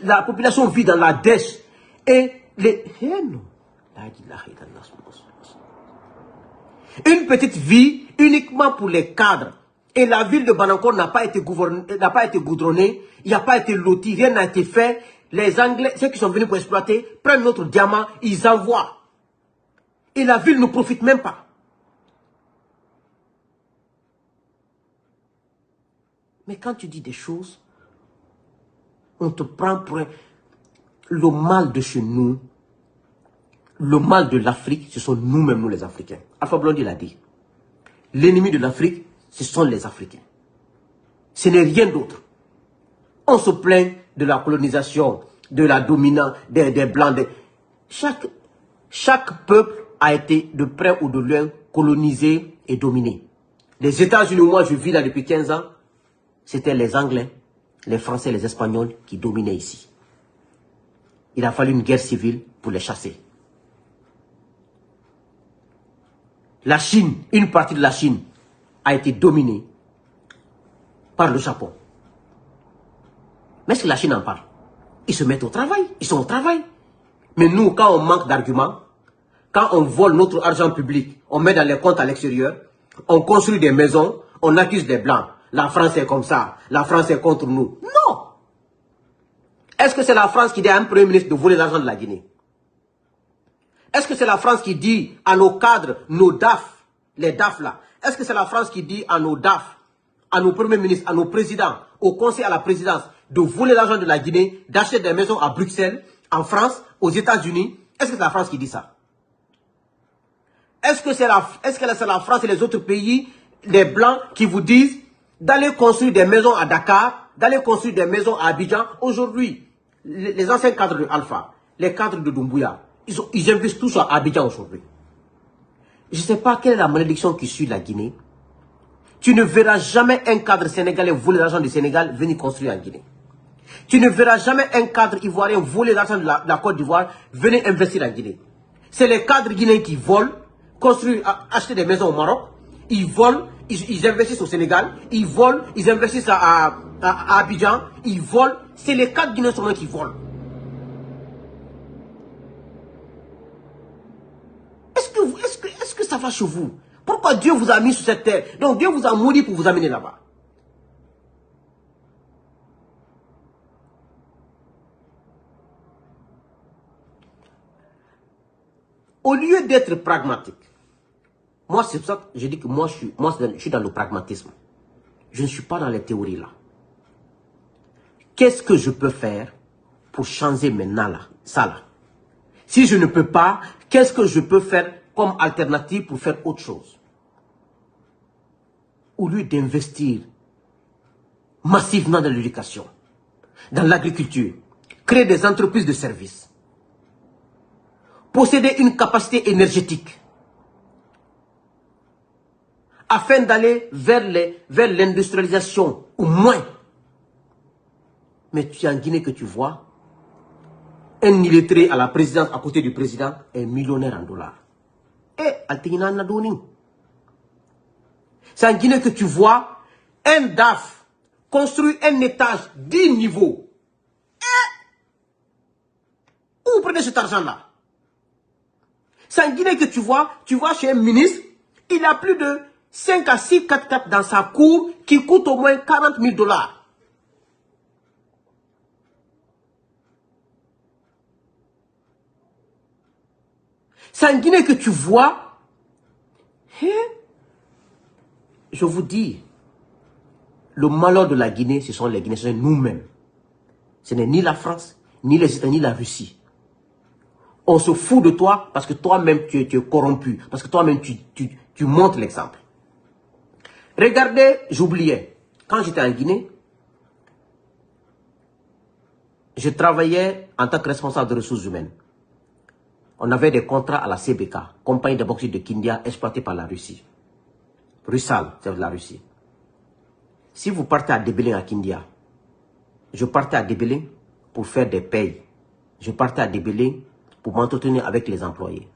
La population vit dans la dèche. Et les... Une petite vie uniquement pour les cadres. Et la ville de Banankoro n'a pas été goudronnée, il n'y a pas été loti, rien n'a été fait. Les Anglais, ceux qui sont venus pour exploiter, prennent notre diamant, ils envoient. Et la ville ne profite même pas. Mais quand tu dis des choses, on te prend pour le mal de chez nous. Le mal de l'Afrique, ce sont nous-mêmes, nous les Africains. Alpha Blondy l'a dit. L'ennemi de l'Afrique, ce sont les Africains. Ce n'est rien d'autre. On se plaint de la colonisation, de la dominance, des Blancs. Chaque peuple a été de près ou de loin colonisé et dominé. Les États-Unis, moi je vis là depuis 15 ans, c'était les Anglais, les Français, les Espagnols qui dominaient ici. Il a fallu une guerre civile pour les chasser. La Chine, une partie de la Chine a été dominée par le Japon. Mais est-ce que la Chine en parle? Ils se mettent au travail, ils sont au travail. Mais nous, quand on manque d'arguments, quand on vole notre argent public, on met dans les comptes à l'extérieur, on construit des maisons, on accuse des Blancs. La France est comme ça, la France est contre nous. Non! Est-ce que c'est la France qui dit à un Premier ministre de voler l'argent de la Guinée? Est-ce que c'est la France qui dit à nos cadres, nos DAF, les DAF là, est-ce que c'est la France qui dit à nos DAF, à nos premiers ministres, à nos présidents, au conseil, à la présidence, de voler l'argent de la Guinée, d'acheter des maisons à Bruxelles, en France, aux États-Unis? Est-ce que c'est la France qui dit ça? Est-ce que c'est la France et les autres pays, les Blancs, qui vous disent d'aller construire des maisons à Dakar, d'aller construire des maisons à Abidjan? Aujourd'hui, les anciens cadres de Alpha, les cadres de Doumbouya, ils investissent tous à Abidjan aujourd'hui. Je ne sais pas quelle est la malédiction qui suit la Guinée. Tu ne verras jamais un cadre sénégalais voler l'argent du Sénégal venir construire en Guinée. Tu ne verras jamais un cadre ivoirien voler l'argent de la Côte d'Ivoire venir investir en Guinée. C'est les cadres guinéens qui volent, construire, acheter des maisons au Maroc. Ils volent, ils investissent au Sénégal. Ils volent, ils investissent à Abidjan. Ils volent. C'est les cadres guinéens seulement qui volent. Est-ce que ça va chez vous? Pourquoi Dieu vous a mis sur cette terre? Donc Dieu vous a maudit pour vous amener là-bas. Au lieu d'être pragmatique, moi c'est pour ça que je dis que moi je suis dans le pragmatisme. Je ne suis pas dans les théories là. Qu'est-ce que je peux faire pour changer maintenant là, ça là? Si je ne peux pas, qu'est-ce que je peux faire comme alternative pour faire autre chose? Au lieu d'investir massivement dans l'éducation, dans l'agriculture, créer des entreprises de services, posséder une capacité énergétique, afin d'aller vers l'industrialisation, ou moins. Mais tu es en Guinée que tu vois, un illettré à la présidence, à côté du président, est millionnaire en dollars. C'est en Guinée que tu vois un DAF construire un étage 10 niveaux. Où vous prenez cet argent-là? C'est en Guinée que tu vois chez un ministre, il a plus de 5 à 6 4x4 dans sa cour qui coûte au moins 40 000 $. C'est en Guinée que tu vois, je vous dis, le malheur de la Guinée, ce sont les Guinéens, ce sont nous-mêmes. Ce n'est ni la France, ni les États-Unis, ni la Russie. On se fout de toi parce que toi-même tu es corrompu, parce que toi-même tu montres l'exemple. Regardez, j'oubliais, quand j'étais en Guinée, je travaillais en tant que responsable de ressources humaines. On avait des contrats à la CBK, compagnie de bauxite de Kindia, exploitée par la Russie. Rusal, c'est de la Russie. Si vous partez à Débélin à Kindia, je partais à Débélin pour faire des payes. Je partais à Débélin pour m'entretenir avec les employés.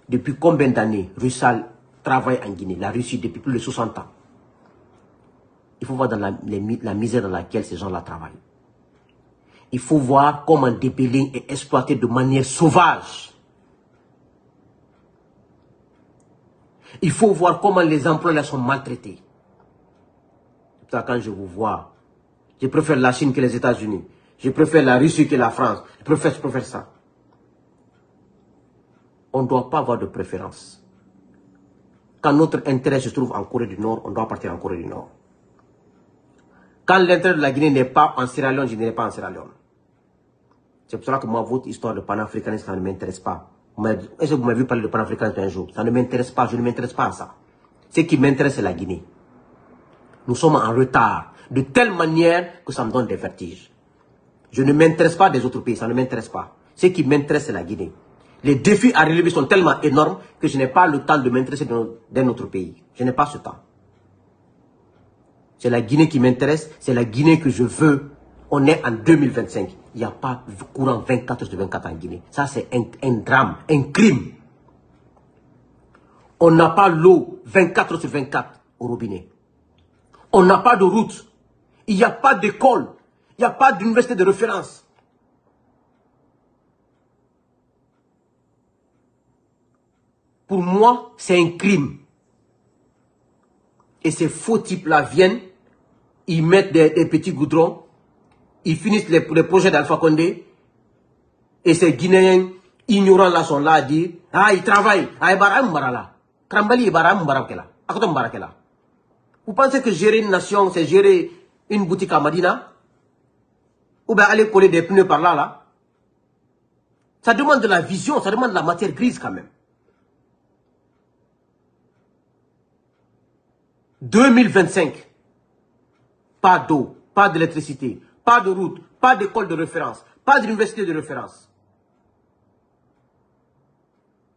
Depuis combien d'années Rusal travaille en Guinée, la Russie, depuis plus de 60 ans. Il faut voir dans la misère dans laquelle ces gens-là travaillent. Il faut voir comment Débélin est exploité de manière sauvage. Il faut voir comment les employés sont maltraités. C'est ça, quand je vous vois, je préfère la Chine que les États-Unis. Je préfère la Russie que la France. Je préfère ça. On ne doit pas avoir de préférence. Quand notre intérêt se trouve en Corée du Nord, on doit partir en Corée du Nord. Quand l'intérêt de la Guinée n'est pas en Sierra Leone, je n'irai pas en Sierra Leone. C'est pour cela que moi, votre histoire de panafricanisme, ça ne m'intéresse pas. Est-ce que vous m'avez vu parler de panafricanisme un jour? Ça ne m'intéresse pas, je ne m'intéresse pas à ça. Ce qui m'intéresse, c'est la Guinée. Nous sommes en retard, de telle manière que ça me donne des vertiges. Je ne m'intéresse pas des autres pays, ça ne m'intéresse pas. Ce qui m'intéresse, c'est la Guinée. Les défis à relever sont tellement énormes que je n'ai pas le temps de m'intéresser d'un autre pays. Je n'ai pas ce temps. C'est la Guinée qui m'intéresse, c'est la Guinée que je veux. On est en 2025. Il n'y a pas courant 24 sur 24 en Guinée. Ça, c'est un drame, un crime. On n'a pas l'eau 24 sur 24 au robinet. On n'a pas de route. Il n'y a pas d'école. Il n'y a pas d'université de référence. Pour moi, c'est un crime. Et ces faux types-là viennent, ils mettent des petits goudrons, ils finissent les projets d'Alpha Condé, et ces Guinéens ignorants-là sont là à dire, ah, ils travaillent, ah, vous pensez que gérer une nation, c'est gérer une boutique à Madina? Ou bien aller coller des pneus par là, là? Ça demande de la vision, ça demande de la matière grise quand même. 2025, pas d'eau, pas d'électricité, pas de route, pas d'école de référence, pas d'université de référence.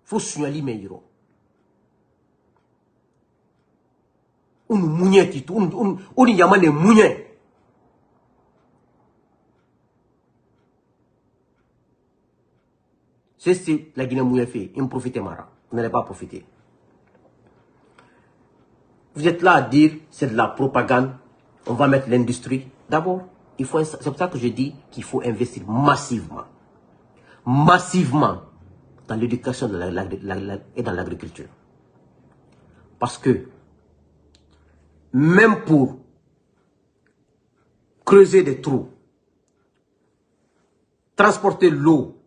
Il faut signaler mes héros. On nous mouille tout, on y a des mouillés. C'est la Guinée mouillée fait, il me profite mara, vous n'allez pas profiter. Vous êtes là à dire, c'est de la propagande, on va mettre l'industrie. D'abord, c'est pour ça que je dis qu'il faut investir massivement. Massivement dans l'éducation et dans l'agriculture. Parce que, même pour creuser des trous, transporter l'eau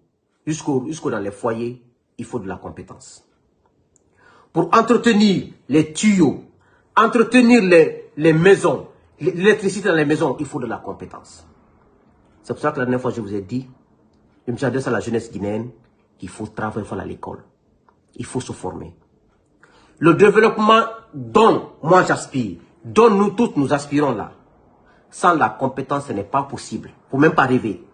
jusqu'au dans les foyers, il faut de la compétence. Pour entretenir les tuyaux, entretenir les maisons, l'électricité dans les maisons, il faut de la compétence. C'est pour ça que la dernière fois, je vous ai dit, je me suis adressé à la jeunesse guinéenne, qu'il faut travailler à l'école. Il faut se former. Le développement dont moi j'aspire, dont nous tous nous aspirons là, sans la compétence, ce n'est pas possible. Il ne faut même pas rêver.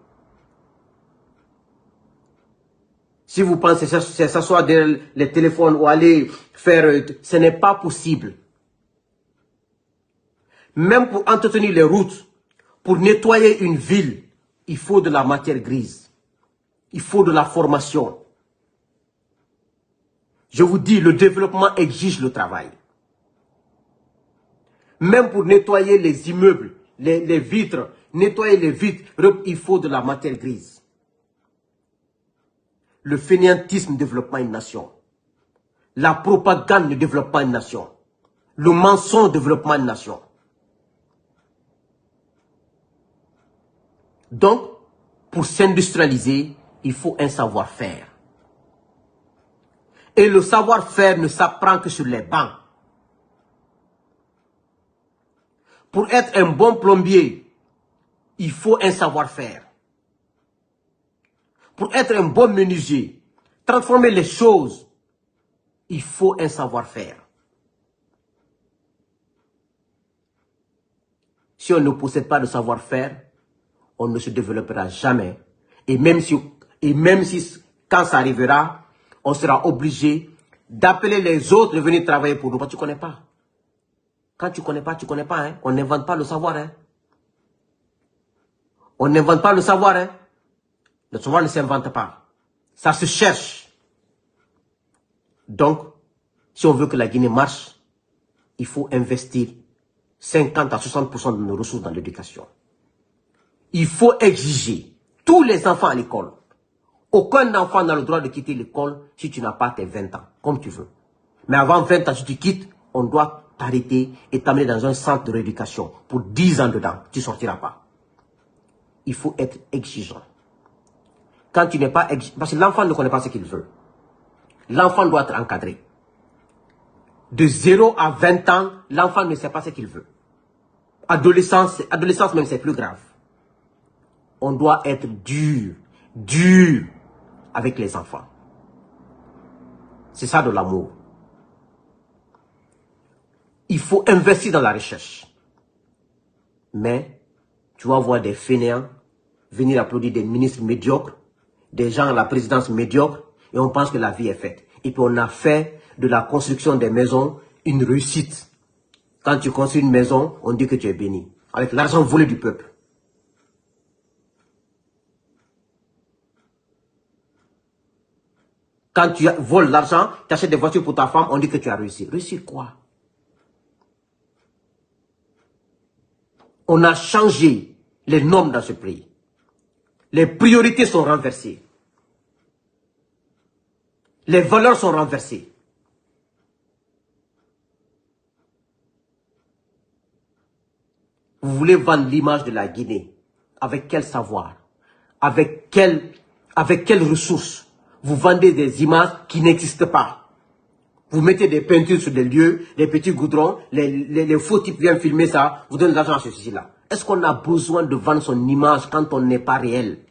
Si vous pensez s'asseoir derrière les téléphones ou aller faire... Ce n'est pas possible. Même pour entretenir les routes, pour nettoyer une ville, il faut de la matière grise. Il faut de la formation. Je vous dis, le développement exige le travail. Même pour nettoyer les immeubles, les vitres, nettoyer les vitres, il faut de la matière grise. Le fainéantisme ne développe pas une nation. La propagande ne développe pas une nation. Le mensonge ne développe pas une nation. Donc, pour s'industrialiser, il faut un savoir-faire. Et le savoir-faire ne s'apprend que sur les bancs. Pour être un bon plombier, il faut un savoir-faire. Pour être un bon menuisier, transformer les choses, il faut un savoir-faire. Si on ne possède pas de savoir-faire, on ne se développera jamais. Et même si quand ça arrivera, on sera obligé d'appeler les autres de venir travailler pour nous. Parce que tu ne connais pas. Quand tu ne connais pas, tu ne connais pas. Hein? On n'invente pas le savoir. Hein? On n'invente pas le savoir. Hein? Le savoir ne s'invente pas. Ça se cherche. Donc, si on veut que la Guinée marche, il faut investir 50 à 60% de nos ressources dans l'éducation. Il faut exiger tous les enfants à l'école. Aucun enfant n'a le droit de quitter l'école si tu n'as pas tes 20 ans, comme tu veux. Mais avant 20 ans, si tu quittes, on doit t'arrêter et t'amener dans un centre de rééducation. Pour 10 ans dedans, tu ne sortiras pas. Il faut être exigeant. Quand tu n'es pas exigeant, parce que l'enfant ne connaît pas ce qu'il veut. L'enfant doit être encadré. De 0 à 20 ans, l'enfant ne sait pas ce qu'il veut. Adolescence même, c'est plus grave. On doit être dur avec les enfants. C'est ça de l'amour. Il faut investir dans la recherche. Mais, tu vas voir des fainéants venir applaudir des ministres médiocres, des gens à la présidence médiocre, et on pense que la vie est faite. Et puis on a fait de la construction des maisons une réussite. Quand tu construis une maison, on dit que tu es béni. Avec l'argent volé du peuple. Quand tu voles l'argent, tu achètes des voitures pour ta femme, on dit que tu as réussi. Réussir quoi? On a changé les normes dans ce pays. Les priorités sont renversées. Les valeurs sont renversées. Vous voulez vendre l'image de la Guinée. Avec quel savoir? Avec quelles ressources? Vous vendez des images qui n'existent pas. Vous mettez des peintures sur des lieux, des petits goudrons, les faux types viennent filmer ça, vous donnez de l'argent à ceci-là. Est-ce qu'on a besoin de vendre son image quand on n'est pas réel?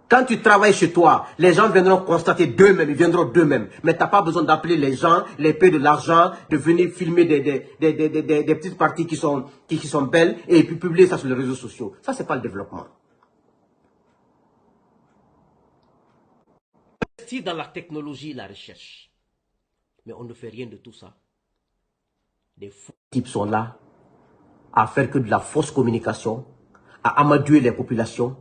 Quand tu travailles chez toi, les gens viendront constater d'eux-mêmes, ils viendront d'eux-mêmes. Mais tu n'as pas besoin d'appeler les gens, les payer de l'argent, de venir filmer des petites parties qui sont belles et puis publier ça sur les réseaux sociaux. Ça, ce n'est pas le développement. Investir dans la technologie et la recherche. Mais on ne fait rien de tout ça. Des faux types sont là à faire que de la fausse communication, à amadouer les populations.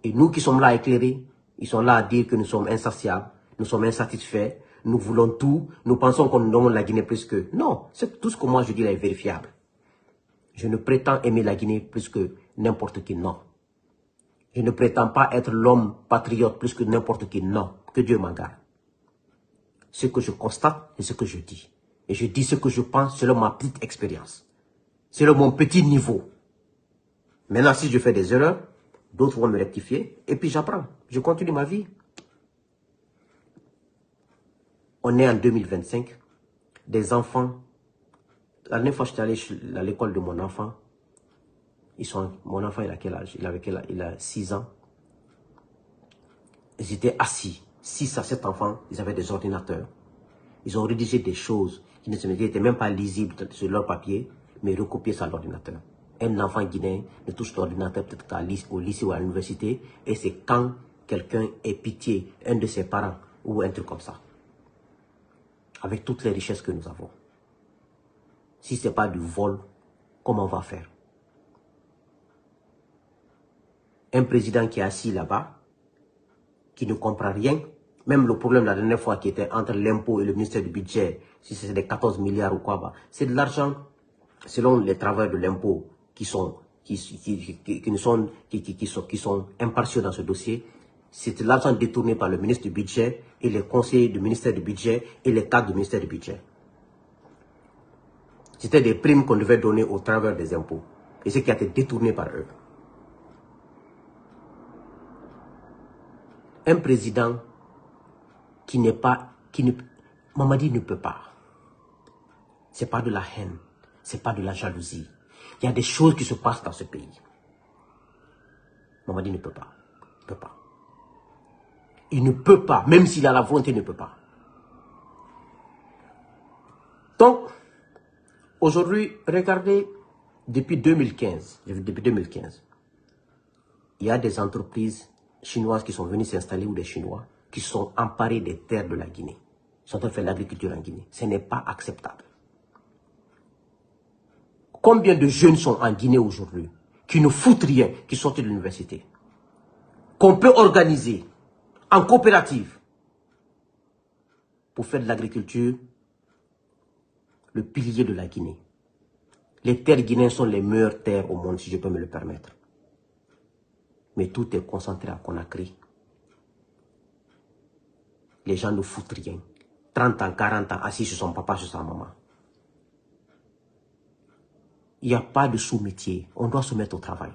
Et nous qui sommes là à éclairer, ils sont là à dire que nous sommes insatiables, nous sommes insatisfaits, nous voulons tout, nous pensons qu'on nous donne la Guinée plus que... Non, tout ce que moi je dis là est vérifiable. Je ne prétends aimer la Guinée plus que n'importe qui, non. Je ne prétends pas être l'homme patriote plus que n'importe qui, non. Que Dieu m'en garde. Ce que je constate et ce que je dis. Et je dis ce que je pense selon ma petite expérience. Selon mon petit niveau. Maintenant, si je fais des erreurs, d'autres vont me rectifier. Et puis j'apprends. Je continue ma vie. On est en 2025. Des enfants. La dernière fois, j'étais allé à l'école de mon enfant. Mon enfant, il a quel âge? Il a 6 ans. Ils étaient assis. 6 à 7 enfants. Ils avaient des ordinateurs. Ils ont rédigé des choses qui n'étaient même pas lisibles sur leur papier, mais recopiées sur l'ordinateur. Un enfant guinéen ne touche l'ordinateur peut-être qu'au lycée ou à l'université, et c'est quand quelqu'un ait pitié, un de ses parents, ou un truc comme ça. Avec toutes les richesses que nous avons. Si ce n'est pas du vol, comment on va faire? Un président qui est assis là-bas, qui ne comprend rien, même le problème la dernière fois qui était entre l'impôt et le ministère du budget, si c'est des 14 milliards ou quoi, c'est de l'argent, selon les travailleurs de l'impôt, qui sont impartiaux dans ce dossier, c'est de l'argent détourné par le ministre du budget et les conseillers du ministère du budget et les cadres du ministère du budget. C'était des primes qu'on devait donner aux travailleurs des impôts. Et ce qui a été détourné par eux. Un président qui n'est pas... Mamadi ne peut pas. Ce n'est pas de la haine. Ce n'est pas de la jalousie. Il y a des choses qui se passent dans ce pays. Mamadi ne peut pas. Il ne peut pas. Il ne peut pas. Même s'il a la volonté, il ne peut pas. Donc, aujourd'hui, regardez, depuis 2015, il y a des entreprises chinoises qui sont venues s'installer ou des Chinois qui sont emparés des terres de la Guinée. Ils sont en train de faire l'agriculture en Guinée. Ce n'est pas acceptable. Combien de jeunes sont en Guinée aujourd'hui qui ne foutent rien, qui sortent de l'université, qu'on peut organiser en coopérative pour faire de l'agriculture le pilier de la Guinée. Les terres guinéennes sont les meilleures terres au monde, si je peux me le permettre. Mais tout est concentré à Conakry. Les gens ne foutent rien. 30 ans, 40 ans, assis sur son papa, sur sa maman. Il n'y a pas de sous-métier. On doit se mettre au travail.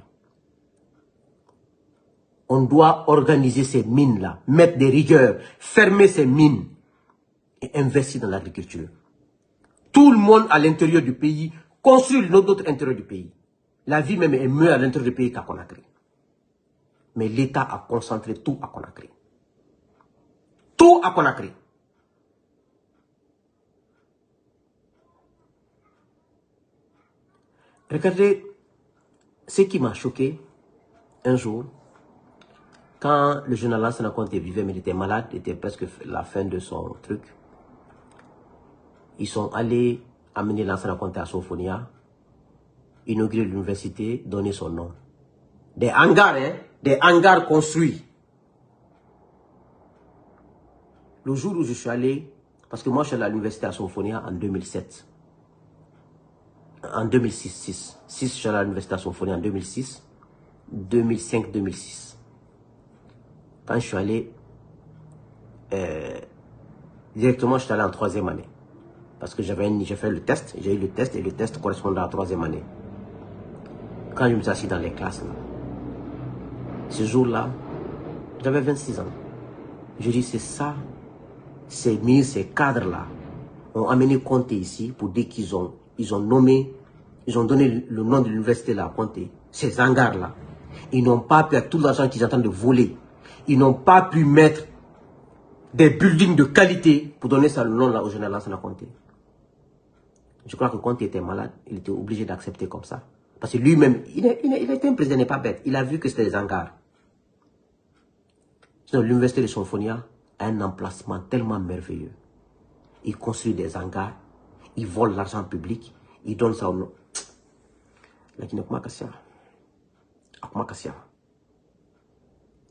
On doit organiser ces mines-là, mettre des rigueurs, fermer ces mines et investir dans l'agriculture. Tout le monde à l'intérieur du pays construit notre intérieur du pays. La vie même est mieux à l'intérieur du pays qu'à Conakry. Mais l'État a concentré tout à Conakry. Tout à Conakry. Regardez ce qui m'a choqué un jour, quand le jeune Lansana Conté vivait, mais il était malade, il était presque la fin de son truc. Ils sont allés amener Lansana Conté à Sofonia, inaugurer l'université, donner son nom. Des hangars, hein, des hangars construits. Le jour où je suis allé, parce que moi je suis allé à l'université à Sofonia en 2007. En 2006, je suis allé à l'université à Sofonia en 2006, 2005, 2006. Quand je suis allé, directement je suis allé en 3e année. Parce que j'ai fait le test, j'ai eu le test et le test correspondait à la 3e année. Quand je me suis assis dans les classes, là, ce jour-là, j'avais 26 ans. Je dis, c'est ça, ces cadres-là ont amené Conté ici pour dire qu'ils ont donné le nom de l'université là à Conté. Ces hangars-là, ils n'ont pas perdu tout l'argent qu'ils sont en train de voler. ils n'ont pas pu mettre des buildings de qualité pour donner ça le nom là au général Lansana Conté. Je crois que quand il était malade, il était obligé d'accepter comme ça. Parce que lui-même, il était un président, il n'est pas bête. Il a vu que c'était des hangars. Sinon, l'université de Sonfonia a un emplacement tellement merveilleux. Il construit des hangars, il vole l'argent public, il donne ça au nom.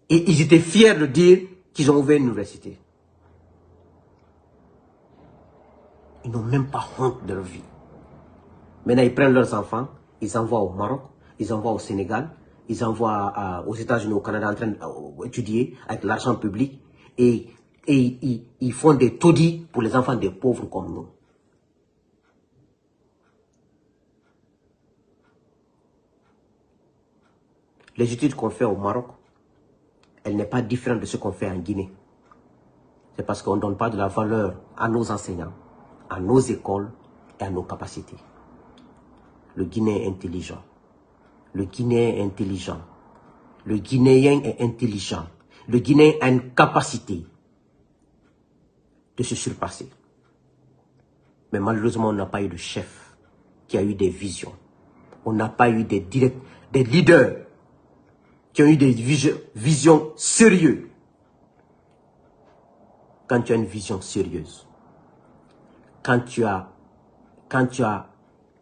Et ils étaient fiers de dire qu'ils ont ouvert une université. Ils n'ont même pas honte de leur vie. Maintenant, ils prennent leurs enfants, ils envoient au Maroc, ils envoient au Sénégal, ils envoient aux États-Unis, au Canada en train d'étudier avec l'argent public et ils font des taudis pour les enfants des pauvres comme nous. Les études qu'on fait au Maroc, elle n'est pas différente de ce qu'on fait en Guinée. C'est parce qu'on ne donne pas de la valeur à nos enseignants, à nos écoles et à nos capacités. Le Guinéen est intelligent. Le Guinéen est intelligent. Le Guinéen est intelligent. Le Guinéen a une capacité de se surpasser. Mais malheureusement, on n'a pas eu de chef qui a eu des visions. On n'a pas eu des leaders qui ont eu des visions sérieuses. Quand tu as une vision sérieuse, quand tu as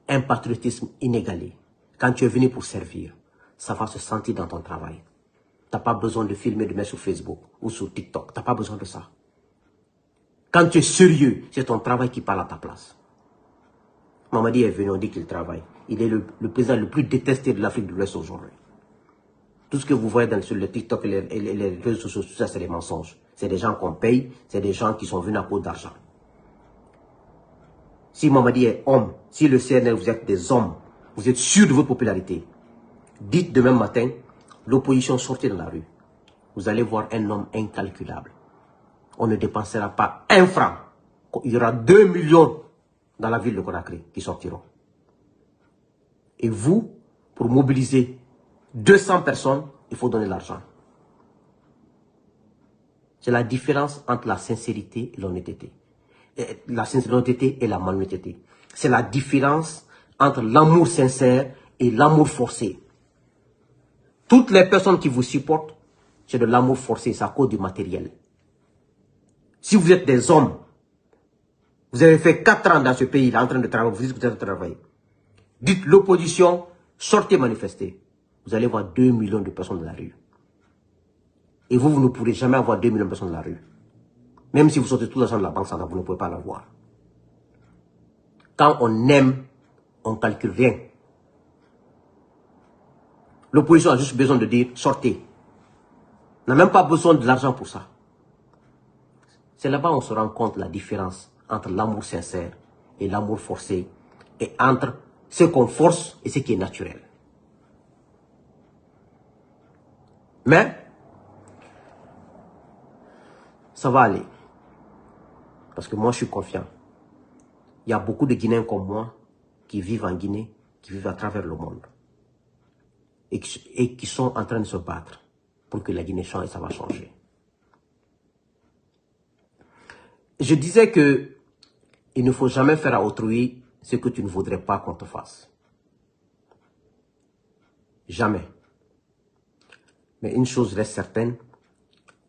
un patriotisme inégalé, quand tu es venu pour servir, ça va se sentir dans ton travail. Tu n'as pas besoin de filmer, de mettre sur Facebook ou sur TikTok. Tu n'as pas besoin de ça. Quand tu es sérieux, c'est ton travail qui parle à ta place. Mamadi est venu, on dit qu'il travaille. Il est le président le plus détesté de l'Afrique de l'Ouest aujourd'hui. Tout ce que vous voyez sur le TikTok et les réseaux sociaux, tout ça, c'est des mensonges. C'est des gens qu'on paye, c'est des gens qui sont venus à cause d'argent. Si Mamadi est homme, si le CNL, vous êtes des hommes, vous êtes sûr de votre popularité, dites demain matin, l'opposition sortez dans la rue. Vous allez voir un homme incalculable. On ne dépensera pas un franc. Il y aura 2 millions dans la ville de Conakry qui sortiront. Et vous, pour mobiliser 200 personnes, il faut donner l'argent. C'est la différence entre la sincérité et l'honnêteté. La sincérité et la malhonnêteté. C'est la différence entre l'amour sincère et l'amour forcé. Toutes les personnes qui vous supportent, c'est de l'amour forcé, c'est à cause du matériel. Si vous êtes des hommes, vous avez fait 4 ans dans ce pays, en train de travailler, vous dites que vous êtes en train de travailler. Dites l'opposition, sortez manifester. Vous allez voir 2 millions de personnes dans la rue. Et vous ne pourrez jamais avoir 2 millions de personnes dans la rue. Même si vous sortez tout l'argent de la banque centrale, vous ne pouvez pas l'avoir. Quand on aime, on ne calcule rien. L'opposition a juste besoin de dire sortez. On n'a même pas besoin de l'argent pour ça. C'est là-bas qu'on se rend compte de la différence entre l'amour sincère et l'amour forcé, et entre ce qu'on force et ce qui est naturel. Mais, ça va aller. Parce que moi, je suis confiant. Il y a beaucoup de Guinéens comme moi qui vivent en Guinée, qui vivent à travers le monde. Et qui sont en train de se battre pour que la Guinée change et ça va changer. Je disais que il ne faut jamais faire à autrui ce que tu ne voudrais pas qu'on te fasse. Jamais. Mais une chose reste certaine,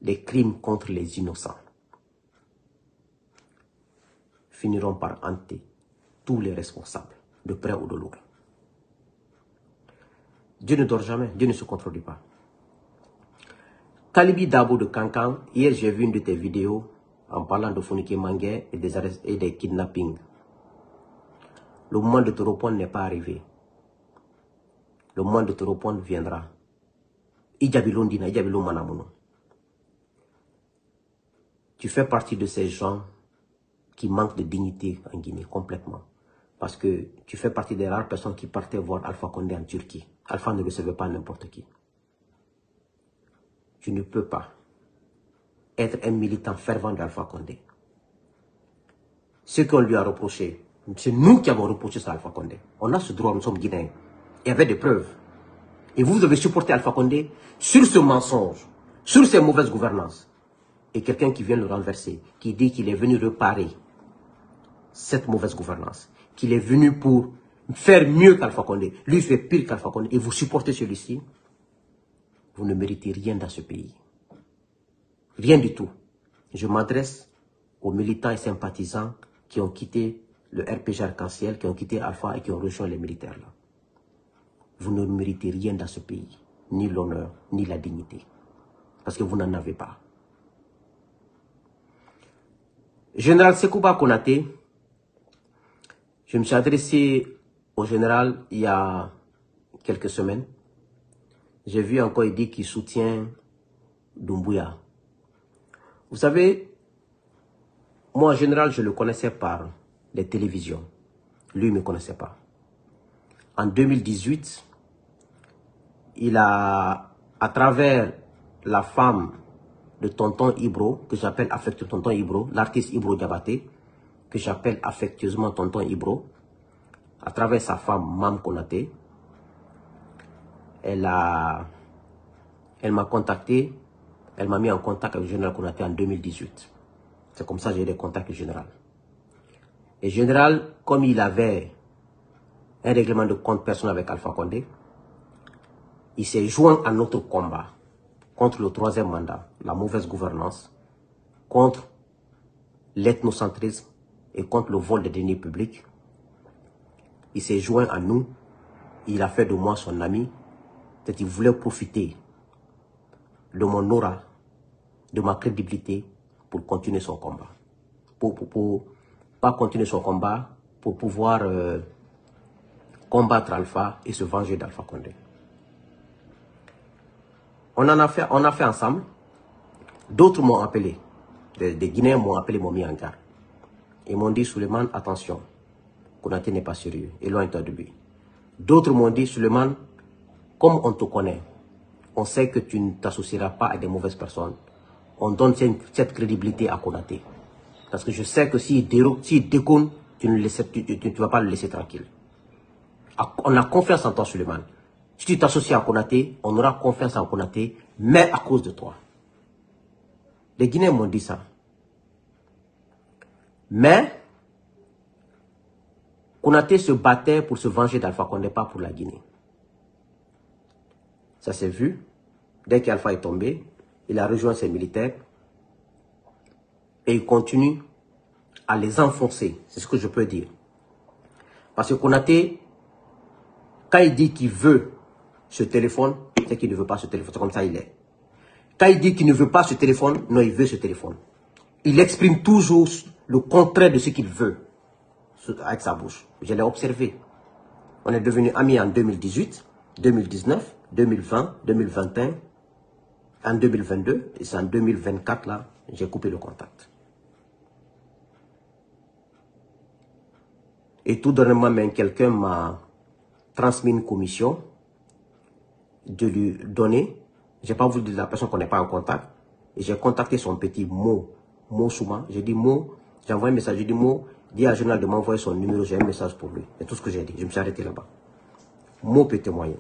les crimes contre les innocents finiront par hanter tous les responsables, de près ou de loin. Dieu ne dort jamais, Dieu ne se contredit pas. Kalibi Dabo de Kankan, hier j'ai vu une de tes vidéos en parlant de Founike Mangué et des arrestations et des kidnappings. Le moment de te répondre n'est pas arrivé. Le moment de te répondre viendra. Tu fais partie de ces gens qui manquent de dignité en Guinée, complètement. Parce que tu fais partie des rares personnes qui partaient voir Alpha Condé en Turquie. Alpha ne recevait pas n'importe qui. Tu ne peux pas être un militant fervent d'Alpha Condé. Ce qu'on lui a reproché, c'est nous qui avons reproché ça à Alpha Condé. On a ce droit, nous sommes Guinéens. Et avec des preuves. Et vous avez supporté Alpha Condé sur ce mensonge. sur ces mauvaises gouvernances, et quelqu'un qui vient le renverser, qui dit qu'il est venu réparer cette mauvaise gouvernance, qu'il est venu pour faire mieux qu'Alpha Condé, lui fait pire qu'Alpha Condé, et vous supportez celui-ci, vous ne méritez rien dans ce pays. Rien du tout. Je m'adresse aux militants et sympathisants qui ont quitté le RPG Arc-en-Ciel, qui ont quitté Alpha et qui ont rejoint les militaires là. Vous ne méritez rien dans ce pays, ni l'honneur, ni la dignité, parce que vous n'en avez pas. Général Sekouba Konaté, je me suis adressé au général il y a quelques semaines. J'ai vu encore, il dit qu'il soutient Doumbouya. Vous savez, moi en général, je le connaissais par les télévisions. Lui, il ne me connaissait pas. En 2018, il a, à travers la femme de tonton Ibro, que j'appelle affectueusement tonton Ibro, l'artiste Ibro Diabaté, que j'appelle affectueusement tonton Ibro, à travers sa femme Mam Konaté, elle m'a contacté, elle m'a mis en contact avec le général Konaté en 2018. C'est comme ça que j'ai eu des contacts avec le général. Et le général, comme il avait un règlement de compte personnel avec Alpha Condé, il s'est joint à notre combat contre le troisième mandat, la mauvaise gouvernance, contre l'ethnocentrisme et contre le vol des deniers publics. Il s'est joint à nous, il a fait de moi son ami, peut-être qu'il voulait profiter de mon aura, de ma crédibilité pour continuer son combat. Pas continuer son combat, pour pouvoir combattre Alpha et se venger d'Alpha Condé. On a fait ensemble. D'autres m'ont appelé. Des Guinéens m'ont appelé, m'ont mis en garde. Ils m'ont dit, Suleiman, attention, Konaté n'est pas sérieux, éloigne-toi de lui. D'autres m'ont dit, Suleiman, comme on te connaît, on sait que tu ne t'associeras pas à des mauvaises personnes. On donne cette crédibilité à Konaté. Parce que je sais que s'il déconne, tu ne vas pas le laisser tranquille. On a confiance en toi, Suleiman. Si tu t'associes à Konaté, on aura confiance en Konaté, mais à cause de toi. Les Guinéens m'ont dit ça. Mais, Konaté se battait pour se venger d'Alpha Condé, pas pour la Guinée. Ça s'est vu. Dès qu'Alpha est tombé, il a rejoint ses militaires et il continue à les enfoncer. C'est ce que je peux dire. Parce que Konaté, quand il dit qu'il veut ce téléphone, c'est qu'il ne veut pas ce téléphone. C'est comme ça il est. Quand il dit qu'il ne veut pas ce téléphone, non, il veut ce téléphone. Il exprime toujours le contraire de ce qu'il veut avec sa bouche. Je l'ai observé. On est devenus amis en 2018, 2019, 2020, 2021, en 2022. Et c'est en 2024, là, j'ai coupé le contact. Et tout dernièrement, quelqu'un m'a transmis une commission de lui donner. Je n'ai pas voulu dire la personne qu'on n'est pas en contact. Et j'ai contacté son petit Mo Souma. J'ai dit Mo, j'ai envoyé un message. J'ai dit Mo, dis à Journal de m'envoyer son numéro. J'ai un message pour lui. C'est tout ce que j'ai dit. Je me suis arrêté là-bas. Mo peut témoigner.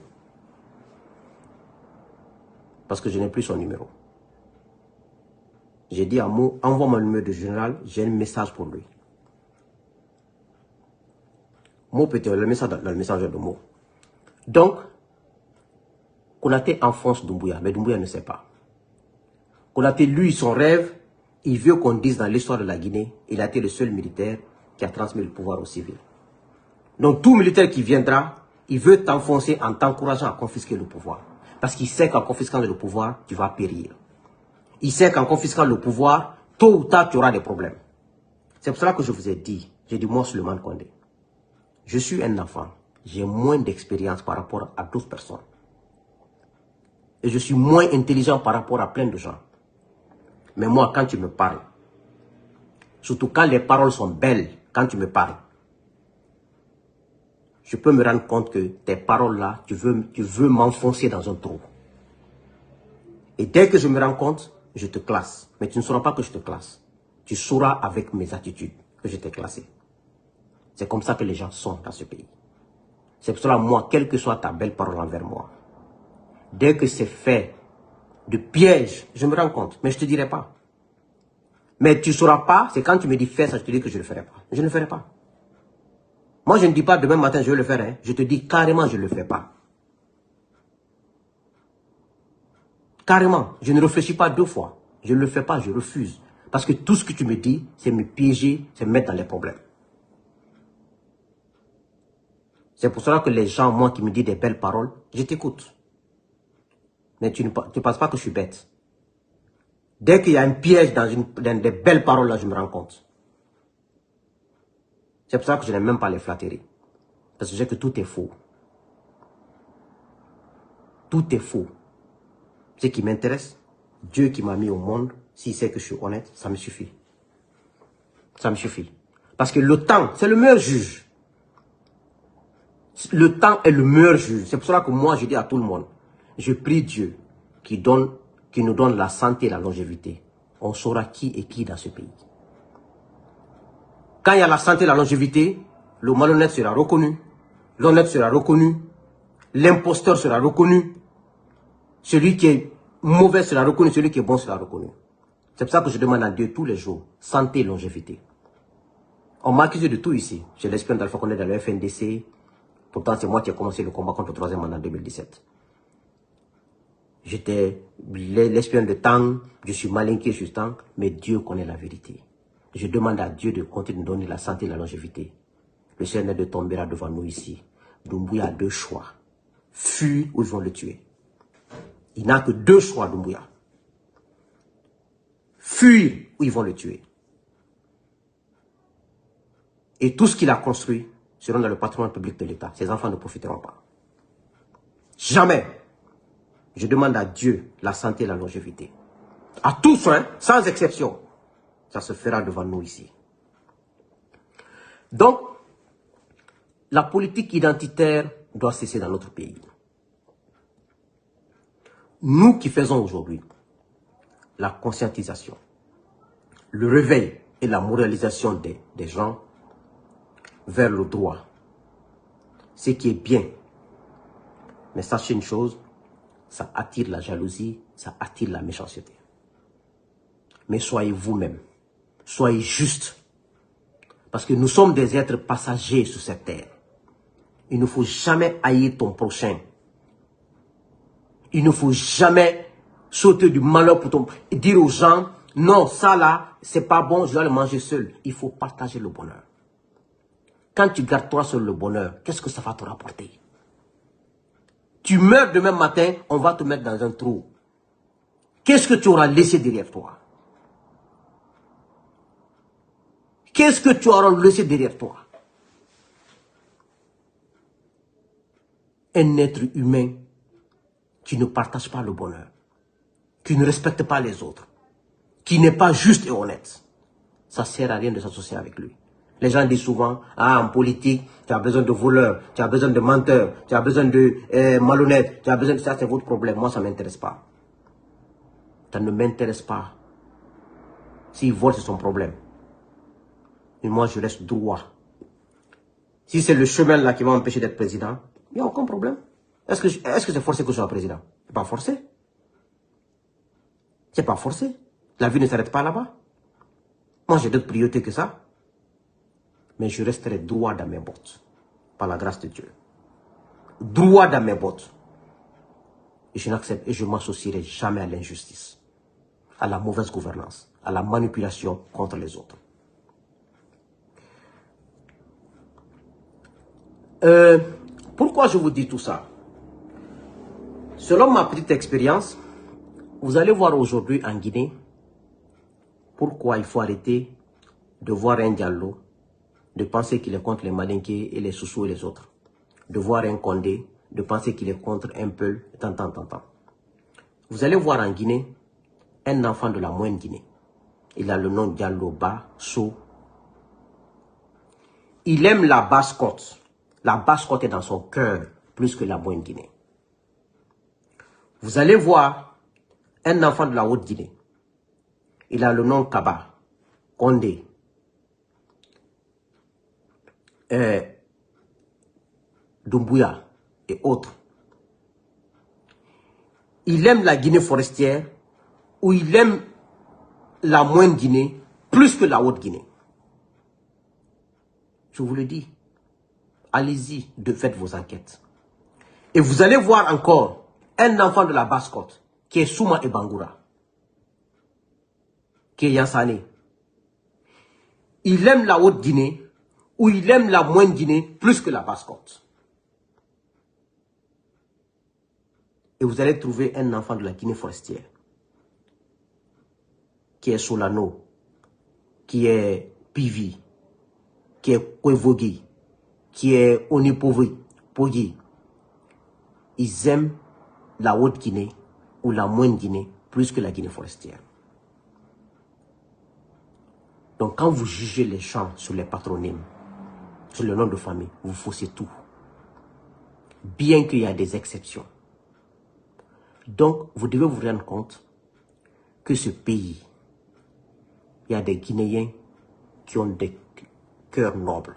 Parce que je n'ai plus son numéro. J'ai dit à Mo, envoie mon numéro de général. J'ai un message pour lui. Mo peut témoigner. Le message dans le message de Mo. Donc, Konaté enfonce Doumbouya, mais Doumbouya ne sait pas. Konaté, lui, son rêve, il veut qu'on dise dans l'histoire de la Guinée, il a été le seul militaire qui a transmis le pouvoir aux civils. Donc tout militaire qui viendra, il veut t'enfoncer en t'encourageant à confisquer le pouvoir. Parce qu'il sait qu'en confisquant le pouvoir, tu vas périr. Il sait qu'en confisquant le pouvoir, tôt ou tard, tu auras des problèmes. C'est pour cela que je vous ai dit, j'ai dit moi, Suleiman Condé, je suis un enfant, j'ai moins d'expérience par rapport à d'autres personnes. Et je suis moins intelligent par rapport à plein de gens. Mais moi, quand tu me parles, surtout quand les paroles sont belles, quand tu me parles, je peux me rendre compte que tes paroles-là, tu veux m'enfoncer dans un trou. Et dès que je me rends compte, je te classe. Mais tu ne sauras pas que je te classe. Tu sauras avec mes attitudes que je t'ai classé. C'est comme ça que les gens sont dans ce pays. C'est pour cela, moi, quelle que soit ta belle parole envers moi, dès que c'est fait de piège. Je me rends compte, mais je ne te dirai pas. Mais tu ne sauras pas, c'est quand tu me dis fais ça, je te dis que je ne le ferai pas. Je ne le ferai pas. Moi, je ne dis pas demain matin, je vais le faire. Hein. Je te dis carrément, je ne le fais pas. Carrément, je ne réfléchis pas 2 fois. Je ne le fais pas, je refuse. Parce que tout ce que tu me dis, c'est me piéger, c'est me mettre dans les problèmes. C'est pour cela que les gens, moi, qui me disent des belles paroles, je t'écoute. Mais tu ne penses pas que je suis bête. Dès qu'il y a un piège dans des belles paroles, là, je me rends compte. C'est pour ça que je n'aime même pas les flatteries. Parce que je sais que tout est faux. Tout est faux. Ce qui m'intéresse, Dieu qui m'a mis au monde, s'il sait que je suis honnête, ça me suffit. Ça me suffit. Parce que le temps, c'est le meilleur juge. Le temps est le meilleur juge. C'est pour cela que moi, je dis à tout le monde, je prie Dieu qui nous donne la santé et la longévité. On saura qui est qui dans ce pays. Quand il y a la santé et la longévité, le malhonnête sera reconnu, l'honnête sera reconnu, l'imposteur sera reconnu, celui qui est mauvais sera reconnu, celui qui est bon sera reconnu. C'est pour ça que je demande à Dieu tous les jours, santé et longévité. On m'a accusé de tout ici. J'ai l'espion d'Alpha Condé dans le FNDC. Pourtant, c'est moi qui ai commencé le combat contre le 3e mandat en 2017. J'étais l'espion de Tang, je suis malinqué sur Tang, mais Dieu connaît la vérité. Je demande à Dieu de continuer de donner la santé et la longévité. Le Seigneur de tombera devant nous ici. Doumbouya a 2 choix. Fuir ou ils vont le tuer. Il n'a que 2 choix, Doumbouya. Fuir ou ils vont le tuer. Et tout ce qu'il a construit sera dans le patrimoine public de l'État. Ses enfants ne profiteront pas. Jamais. Je demande à Dieu la santé et la longévité. À tous, hein, sans exception. Ça se fera devant nous ici. Donc, la politique identitaire doit cesser dans notre pays. Nous qui faisons aujourd'hui la conscientisation, le réveil et la moralisation des gens vers le droit, ce qui est bien. Mais sachez une chose, ça attire la jalousie, ça attire la méchanceté. Mais soyez vous-même, soyez juste. Parce que nous sommes des êtres passagers sur cette terre. Il ne faut jamais haïr ton prochain. Il ne faut jamais sauter du malheur pour ton... Et dire aux gens, non, ça là, c'est pas bon, je dois le manger seul. Il faut partager le bonheur. Quand tu gardes toi seul le bonheur, qu'est-ce que ça va te rapporter? Tu meurs demain matin, on va te mettre dans un trou. Qu'est-ce que tu auras laissé derrière toi? Qu'est-ce que tu auras laissé derrière toi? Un être humain qui ne partage pas le bonheur, qui ne respecte pas les autres, qui n'est pas juste et honnête. Ça ne sert à rien de s'associer avec lui. Les gens disent souvent, ah, en politique, tu as besoin de voleurs, tu as besoin de menteurs, tu as besoin de malhonnêtes, tu as besoin de ça, c'est votre problème. Moi, ça ne m'intéresse pas. Ça ne m'intéresse pas. S'il vole, c'est son problème. Et moi, je reste droit. Si c'est le chemin là qui va m'empêcher d'être président, il n'y a aucun problème. Est-ce que c'est forcé que je sois président? C'est pas forcé. C'est pas forcé. La vie ne s'arrête pas là-bas. Moi, j'ai d'autres priorités que ça. Mais je resterai droit dans mes bottes. Par la grâce de Dieu. Droit dans mes bottes. Et je n'accepte et je ne m'associerai jamais à l'injustice. À la mauvaise gouvernance. À la manipulation contre les autres. Pourquoi je vous dis tout ça? Selon ma petite expérience, vous allez voir aujourd'hui en Guinée pourquoi il faut arrêter de voir un Diallo, de penser qu'il est contre les Malinqués et les Soussous et les autres. De voir un Condé, de penser qu'il est contre un Peul, tant. Vous allez voir en Guinée un enfant de la moyenne Guinée. Il a le nom Diallo Basso. Il aime la basse-côte. La basse-côte est dans son cœur plus que la moyenne Guinée. Vous allez voir un enfant de la Haute-Guinée. Il a le nom Kaba, Condé, Doumbouya et autres. il aime la Guinée forestière ou il aime la moindre Guinée plus que la haute Guinée. Je vous le dis. Allez-y, faites vos enquêtes. Et vous allez voir encore un enfant de la Basse-Côte qui est Souma et Bangoura, qui est Yansane. Il aime la haute Guinée ou il aime la moindre Guinée plus que la Basse-Côte. Et vous allez trouver un enfant de la Guinée forestière qui est Solano, qui est Pivi, qui est Kwevogi, qui est Onipovi, Pogi. Ils aiment la haute Guinée ou la moindre Guinée plus que la Guinée forestière. Donc quand vous jugez les gens sur les patronymes, sur le nom de famille, vous faussez tout. Bien qu'il y a des exceptions. Donc vous devez vous rendre compte que ce pays, il y a des Guinéens qui ont des cœurs nobles,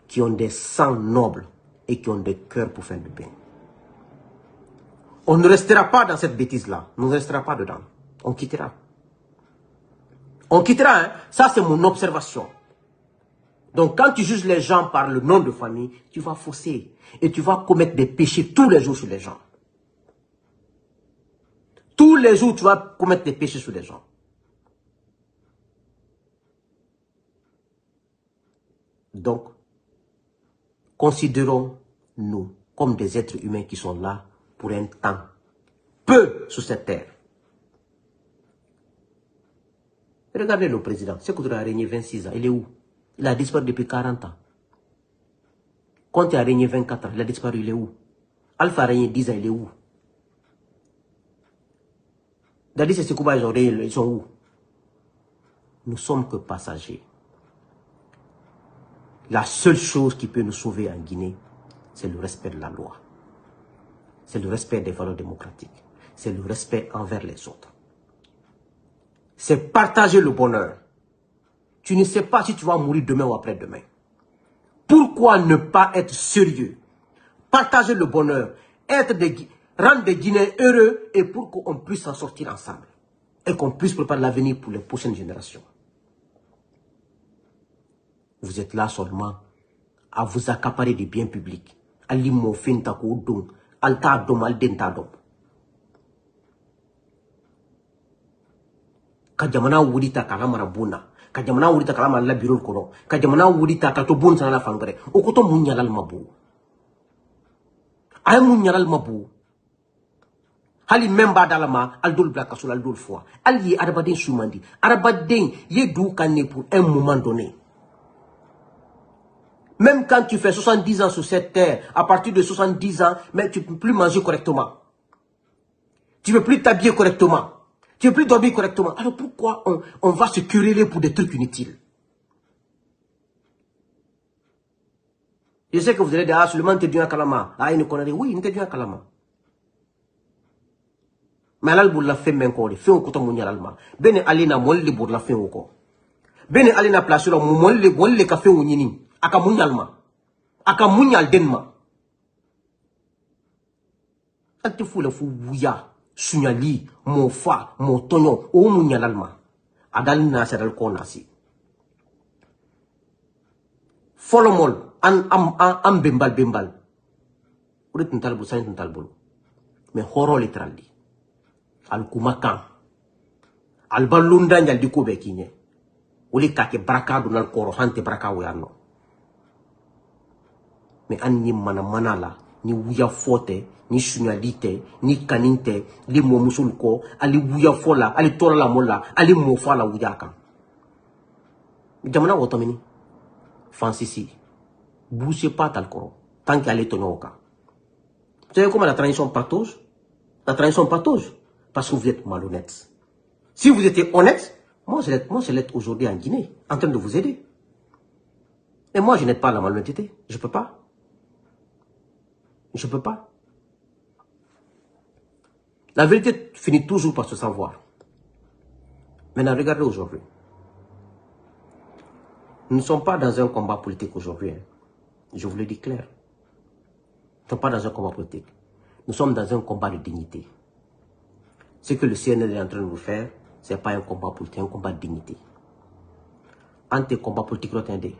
qui ont des sangs nobles et qui ont des cœurs pour faire du bien. On ne restera pas dans cette bêtise-là. On ne restera pas dedans. On quittera. On quittera, hein? Ça c'est mon observation. Donc quand tu juges les gens par le nom de famille, tu vas fausser. Et tu vas commettre des péchés tous les jours sur les gens. Tous les jours, tu vas commettre des péchés sur les gens. Donc, considérons-nous comme des êtres humains qui sont là pour un temps peu sur cette terre. Regardez le président, Sékou Touré a régné 26 ans, il est où? Il a disparu depuis 40 ans. Conté a régné 24 ans, il a disparu, il est où? Alpha a régné 10 ans, il est où? Dadis et Sekouba, ils sont où? Nous sommes que passagers. La seule chose qui peut nous sauver en Guinée, c'est le respect de la loi. C'est le respect des valeurs démocratiques. C'est le respect envers les autres. C'est partager le bonheur. Tu ne sais pas si tu vas mourir demain ou après-demain. Pourquoi ne pas être sérieux? Partager le bonheur. Rendre des Guinéens heureux et pour qu'on puisse s'en sortir ensemble. Et qu'on puisse préparer l'avenir pour les prochaines générations. Vous êtes là seulement à vous accaparer des biens publics. Alimo fintako dom, alta dom, aldenta dom. Kajamana wurita kalamara buna. Kajamana wurita kalamara la biro kono. Kajamana wurita kato bon sana la fangare. Okoto munyalal mabu. Ay munyalal mabu. Hali memba dalama aldol blakasul aldol foi. Ali arabaden soumandi. Arabaden ye dou kané pour un moment donné. Même quand tu fais 70 ans sur cette terre, à partir de 70 ans, mais tu ne peux plus manger correctement. Tu ne peux plus t'habiller correctement. Tu ne peux plus dormir correctement. Alors pourquoi on va se quereller pour des trucs inutiles? Je sais que vous allez dire, ah, seulement tu es un kalama. Ah, il ne connaît pas. Oui, il ne un kalama. Mais là, il a fait même quoi. Il fait un coton mondial allemand. Ben, Alina, moi, il a fait un coton. Ben, Alina, place là, moi, il a fait un yini. Aka munyalma. Aka munyal denma. Alte fou le fou wuya. Sunyali, mon fa, mon tonyo, o munyalalma. Adal nasi adal konasi. Follow mol, an bembal. Uri tintalbu, sain tintalbu. Mais horo literally. Al kumakan. Al balunda nyal di kobe kinye. Uli kake braka dunal koro hante braka weyano. Mais an ni mana la, ni wuya fote, ni sunyalite, ni kaninte, li mo musul ko, ali wuya fola, ali tola la mola, ali mo la wuya kan. Jamana wotomini. Fansisi. Bougez pas tal koro. Tant qu'il y a les tonneaux au cas. Vous savez comment la transition patauge? La transition patauge. Parce que vous êtes malhonnête. Si vous étiez honnête, moi je l'être aujourd'hui en Guinée, en train de vous aider. Et moi je n'aide pas la malhonnêteté. Je peux pas. Je peux pas. La vérité finit toujours par se savoir. Maintenant, regardez aujourd'hui. Nous ne sommes pas dans un combat politique aujourd'hui. Hein. Je vous le dis clair. Nous ne sommes pas dans un combat politique. Nous sommes dans un combat de dignité. Ce que le CNL est en train de vous faire, ce n'est pas un combat politique, c'est un combat de dignité. Ante combat politique, l'otende.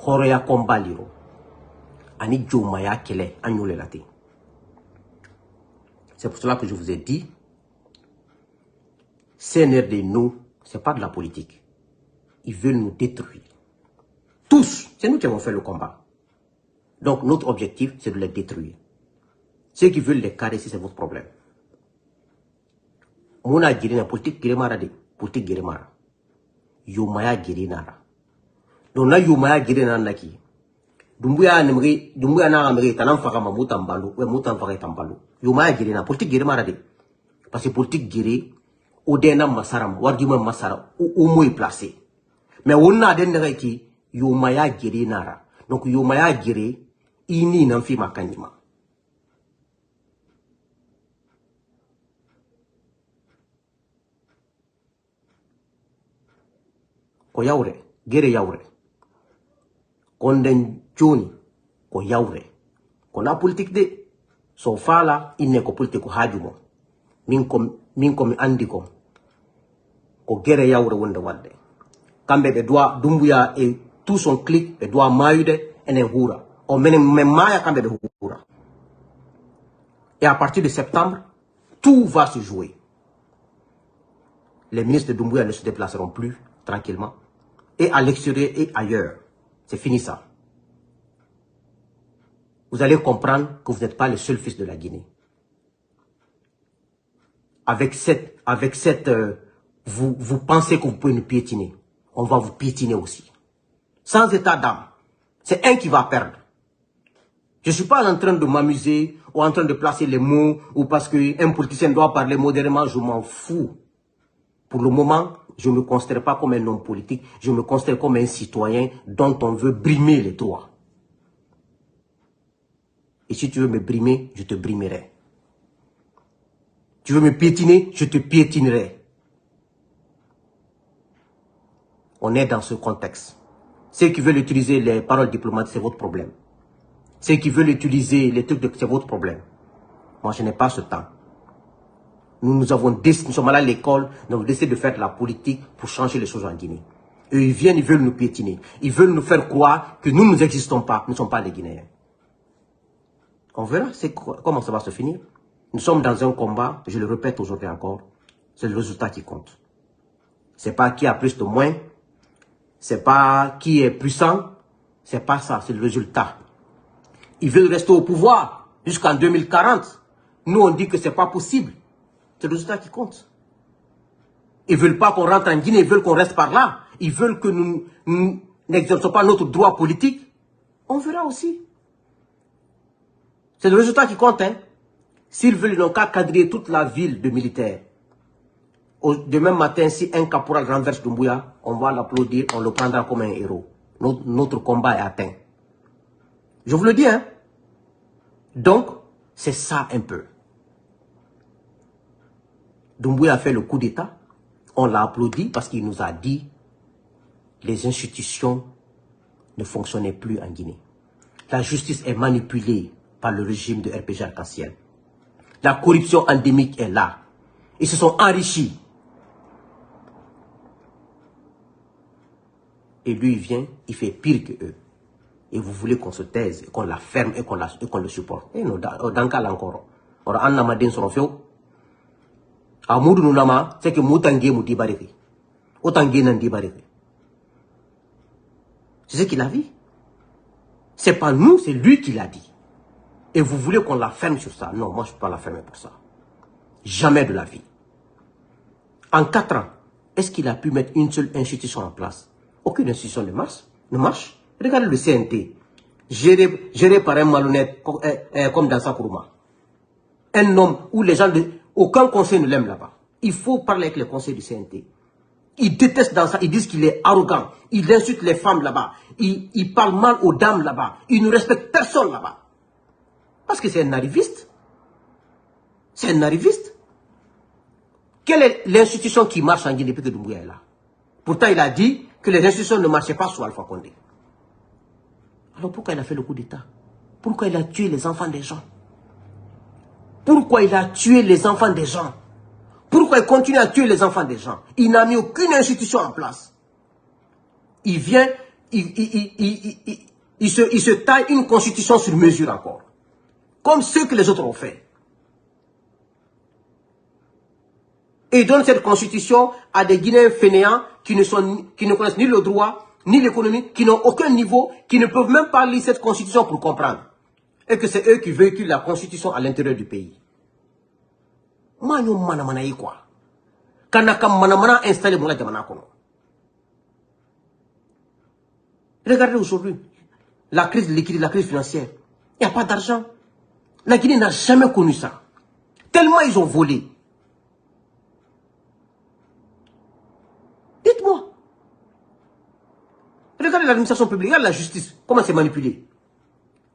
Horoya combat liro. Ani Djomaya kele, agnole late. C'est pour cela que je vous ai dit, CNRD, nous, ce n'est pas de la politique. Ils veulent nous détruire. Tous, c'est nous qui avons fait le combat. Donc notre objectif, c'est de les détruire. Ceux qui veulent les caresser, c'est votre problème. Mona girina politique giremara de politique giremara. Yomaya girinara. Donc là yomaya girinara naki. Dumbuya na amri tanam faka mamuta mbalu, we muta faka tambalu. Yomaya girina politique giremara de. Parce que politique giré, odena masaram, wargima masara, ou moi placé. Mais on a des gens qui yomaya girinara. Donc yomaya giré, ini n'enfi makanima. Ko yaure, gere yaure. Konden joni, ko yaure. Ko na politique de, so fala, inne ko politique ko hajumo. Min ko mi andi ko. Ko gere yaure wonde wadde. Kambe be doit Dumbuya et tout son clic, be doit mayude ene hura. O mene maya kambe be hura. Et à partir de septembre, tout va se jouer. Les ministres de Dumbuya ne se déplaceront plus tranquillement. Et à l'extérieur et ailleurs. C'est fini ça. Vous allez comprendre que vous n'êtes pas le seul fils de la Guinée. Avec cette vous pensez que vous pouvez nous piétiner. On va vous piétiner aussi. Sans état d'âme. C'est un qui va perdre. Je ne suis pas en train de m'amuser ou en train de placer les mots ou parce qu'un politicien doit parler modérément, je m'en fous. Pour le moment, je ne me considère pas comme un homme politique, je me considère comme un citoyen dont on veut brimer les droits. Et si tu veux me brimer, je te brimerai. Tu veux me piétiner, je te piétinerai. On est dans ce contexte. Ceux qui veulent utiliser les paroles diplomatiques, c'est votre problème. Ceux qui veulent utiliser les trucs, c'est votre problème. Moi, je n'ai pas ce temps. Nous sommes allés à l'école, nous avons décidé de faire de la politique pour changer les choses en Guinée. Et ils viennent, ils veulent nous piétiner. Ils veulent nous faire croire que nous n'existons pas. Nous ne sommes pas les Guinéens. On verra comment ça va se finir. Nous sommes dans un combat, je le répète aujourd'hui encore, c'est le résultat qui compte. Ce n'est pas qui a plus de moins, ce n'est pas qui est puissant, ce n'est pas ça, c'est le résultat. Ils veulent rester au pouvoir jusqu'en 2040. Nous, on dit que ce n'est pas possible. C'est le résultat qui compte. Ils ne veulent pas qu'on rentre en Guinée, ils veulent qu'on reste par là. Ils veulent que nous n'exerçons pas notre droit politique. On verra aussi. C'est le résultat qui compte. Hein. S'ils veulent, ils n'ont qu'à quadriller toute la ville de militaires. Demain matin, si un caporal renverse Dumbuya, on va l'applaudir, on le prendra comme un héros. Notre combat est atteint. Je vous le dis. Hein. Donc, c'est ça un peu. Dumbuya a fait le coup d'État. On l'a applaudi parce qu'il nous a dit que les institutions ne fonctionnaient plus en Guinée. La justice est manipulée par le régime de RPG Arc-en-Ciel. La corruption endémique est là. Ils se sont enrichis. Et lui, il vient, il fait pire que eux. Et vous voulez qu'on se taise, qu'on la ferme et qu'on le supporte. Et nous, dans le cas là encore. On a un amadin sur le feu. Amoudou nous nama, c'est que Moutangé mouti bariki. Otangé nandi bariki. C'est ce qu'il a dit. C'est pas nous, c'est lui qui l'a dit. Et vous voulez qu'on la ferme sur ça? Non, moi je ne peux pas la fermer pour ça. Jamais de la vie. En 4 ans, est-ce qu'il a pu mettre une seule institution en place? Aucune institution ne marche. Regardez le CNT, géré par un malhonnête comme dans Sakuruma. Un homme où les gens, aucun conseil ne l'aime là-bas. Il faut parler avec les conseils du CNT. Ils détestent dans ça, ils disent qu'il est arrogant. Il insulte les femmes là-bas. Il parle mal aux dames là-bas. Il ne respecte personne là-bas. Parce que c'est un arriviste. C'est un arriviste. Quelle est l'institution qui marche en Guinée depuis que Dumbuya est là? Pourtant, il a dit que les institutions ne marchaient pas sous Alpha Condé. Alors pourquoi il a fait le coup d'État? Pourquoi il a tué les enfants des gens? Pourquoi il a tué les enfants des gens? Pourquoi il continue à tuer les enfants des gens? Il n'a mis aucune institution en place. Il vient, il se taille une constitution sur mesure encore. Comme ceux que les autres ont fait. Et il donne cette constitution à des Guinéens fainéants qui ne connaissent ni le droit, ni l'économie, qui n'ont aucun niveau, qui ne peuvent même pas lire cette constitution pour comprendre. Et que c'est eux qui véhiculent la constitution à l'intérieur du pays. Mano manamana yi quoi. Kanaka manamana installé mon jamana kono. Regardez aujourd'hui la crise liquide, la crise financière. Il n'y a pas d'argent. La Guinée n'a jamais connu ça. Tellement ils ont volé. Dites-moi. Regardez l'administration publique, regardez la justice, comment c'est manipulé.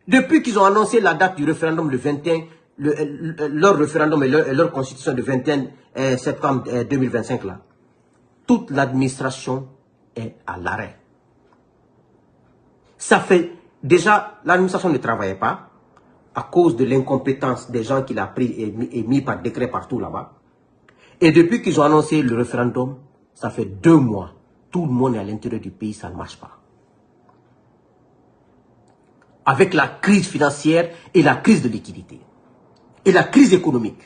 Depuis qu'ils ont annoncé la date du référendum le 21, leur référendum et leur constitution le 21 septembre 2025 là, toute l'administration est à l'arrêt. Ça fait déjà, l'administration ne travaillait pas à cause de l'incompétence des gens qu'il a pris et mis par décret partout là-bas. Et depuis qu'ils ont annoncé le référendum, ça fait 2 mois. Tout le monde est à l'intérieur du pays, ça ne marche pas. Avec la crise financière et la crise de liquidité. Et la crise économique.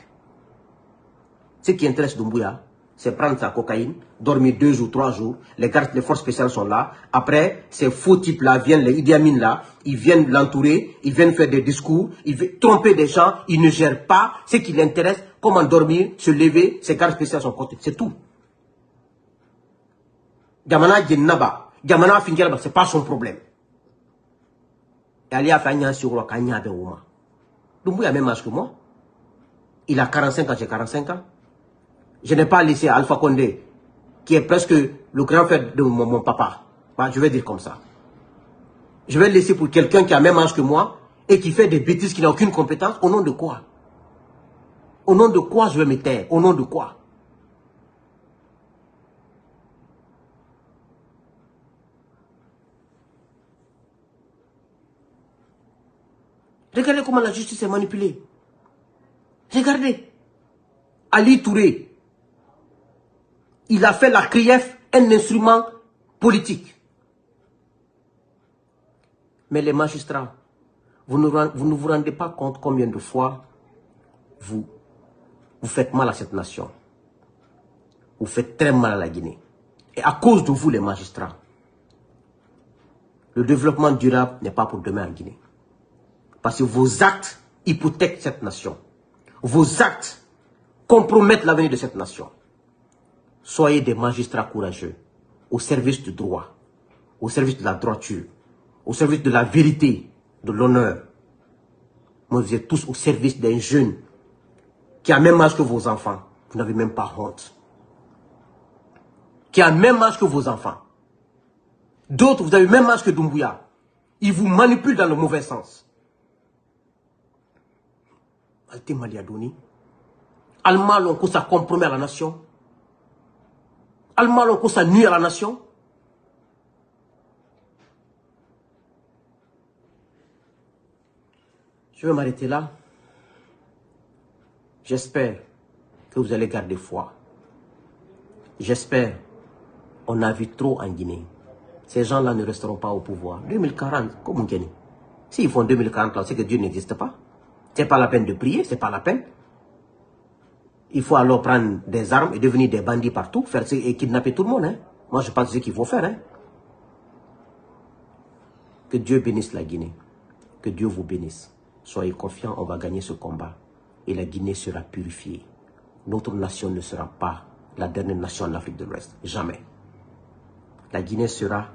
Ce qui intéresse Doumbouya, c'est prendre sa cocaïne, dormir 2 jours, 3 jours, les forces spéciales sont là. Après, ces faux types-là viennent, les Idi Amin là, ils viennent l'entourer, ils viennent faire des discours, ils viennent tromper des gens, ils ne gèrent pas ce qui l'intéresse, comment dormir, se lever, ces gardes spéciales sont côté, c'est tout. Gamana Djennaba, Gamana Fingalaba, c'est pas son problème. Et Alia Fagnan sur le Kanya de Ouma. Doumbouya a même âge que moi. Il a 45 ans, j'ai 45 ans. Je n'ai pas laissé Alpha Condé, qui est presque le grand frère de mon papa. Bah, je vais dire comme ça. Je vais le laisser pour quelqu'un qui a le même âge que moi et qui fait des bêtises, qui n'a aucune compétence. Au nom de quoi? Au nom de quoi je vais me taire? Au nom de quoi? Regardez comment la justice est manipulée. Regardez. Ali Touré. Il a fait la CRIEF un instrument politique. Mais les magistrats, vous ne vous rendez pas compte combien de fois vous faites mal à cette nation. Vous faites très mal à la Guinée. Et à cause de vous, les magistrats, le développement durable n'est pas pour demain en Guinée. Parce que vos actes hypothèquent cette nation. Vos actes compromettent l'avenir de cette nation. Soyez des magistrats courageux, au service du droit, au service de la droiture, au service de la vérité, de l'honneur. Moi, vous êtes tous au service d'un jeune qui a le même âge que vos enfants. Vous n'avez même pas honte. Qui a le même âge que vos enfants. D'autres, vous avez le même âge que Doumbouya. Ils vous manipulent dans le mauvais sens. Alte Maliadouni. Almalon, que ça compromet à la nation. Almalon, que ça nuit à la nation. Je vais m'arrêter là. J'espère que vous allez garder foi. J'espère. On a vu trop en Guinée. Ces gens-là ne resteront pas au pouvoir. 2040, comme Guinée. S'ils font 2040, là, c'est que Dieu n'existe pas. C'est pas la peine de prier, c'est pas la peine. Il faut alors prendre des armes et devenir des bandits partout, faire et kidnapper tout le monde. Hein. Moi, je pense que c'est ce qu'il faut faire. Hein. Que Dieu bénisse la Guinée. Que Dieu vous bénisse. Soyez confiants, on va gagner ce combat. Et la Guinée sera purifiée. Notre nation ne sera pas la dernière nation en Afrique de l'Ouest. Jamais. La Guinée sera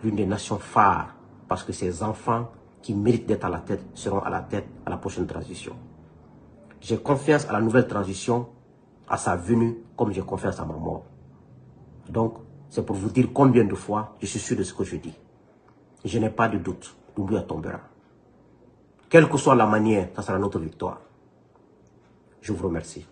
l'une des nations phares. Parce que ces enfants qui méritent d'être à la tête seront à la tête à la prochaine transition. J'ai confiance à la nouvelle transition, à sa venue, comme j'ai confiance à ma mort. Donc, c'est pour vous dire combien de fois je suis sûr de ce que je dis. Je n'ai pas de doute. Doumbouya tombera. Quelle que soit la manière, ça sera notre victoire. Je vous remercie.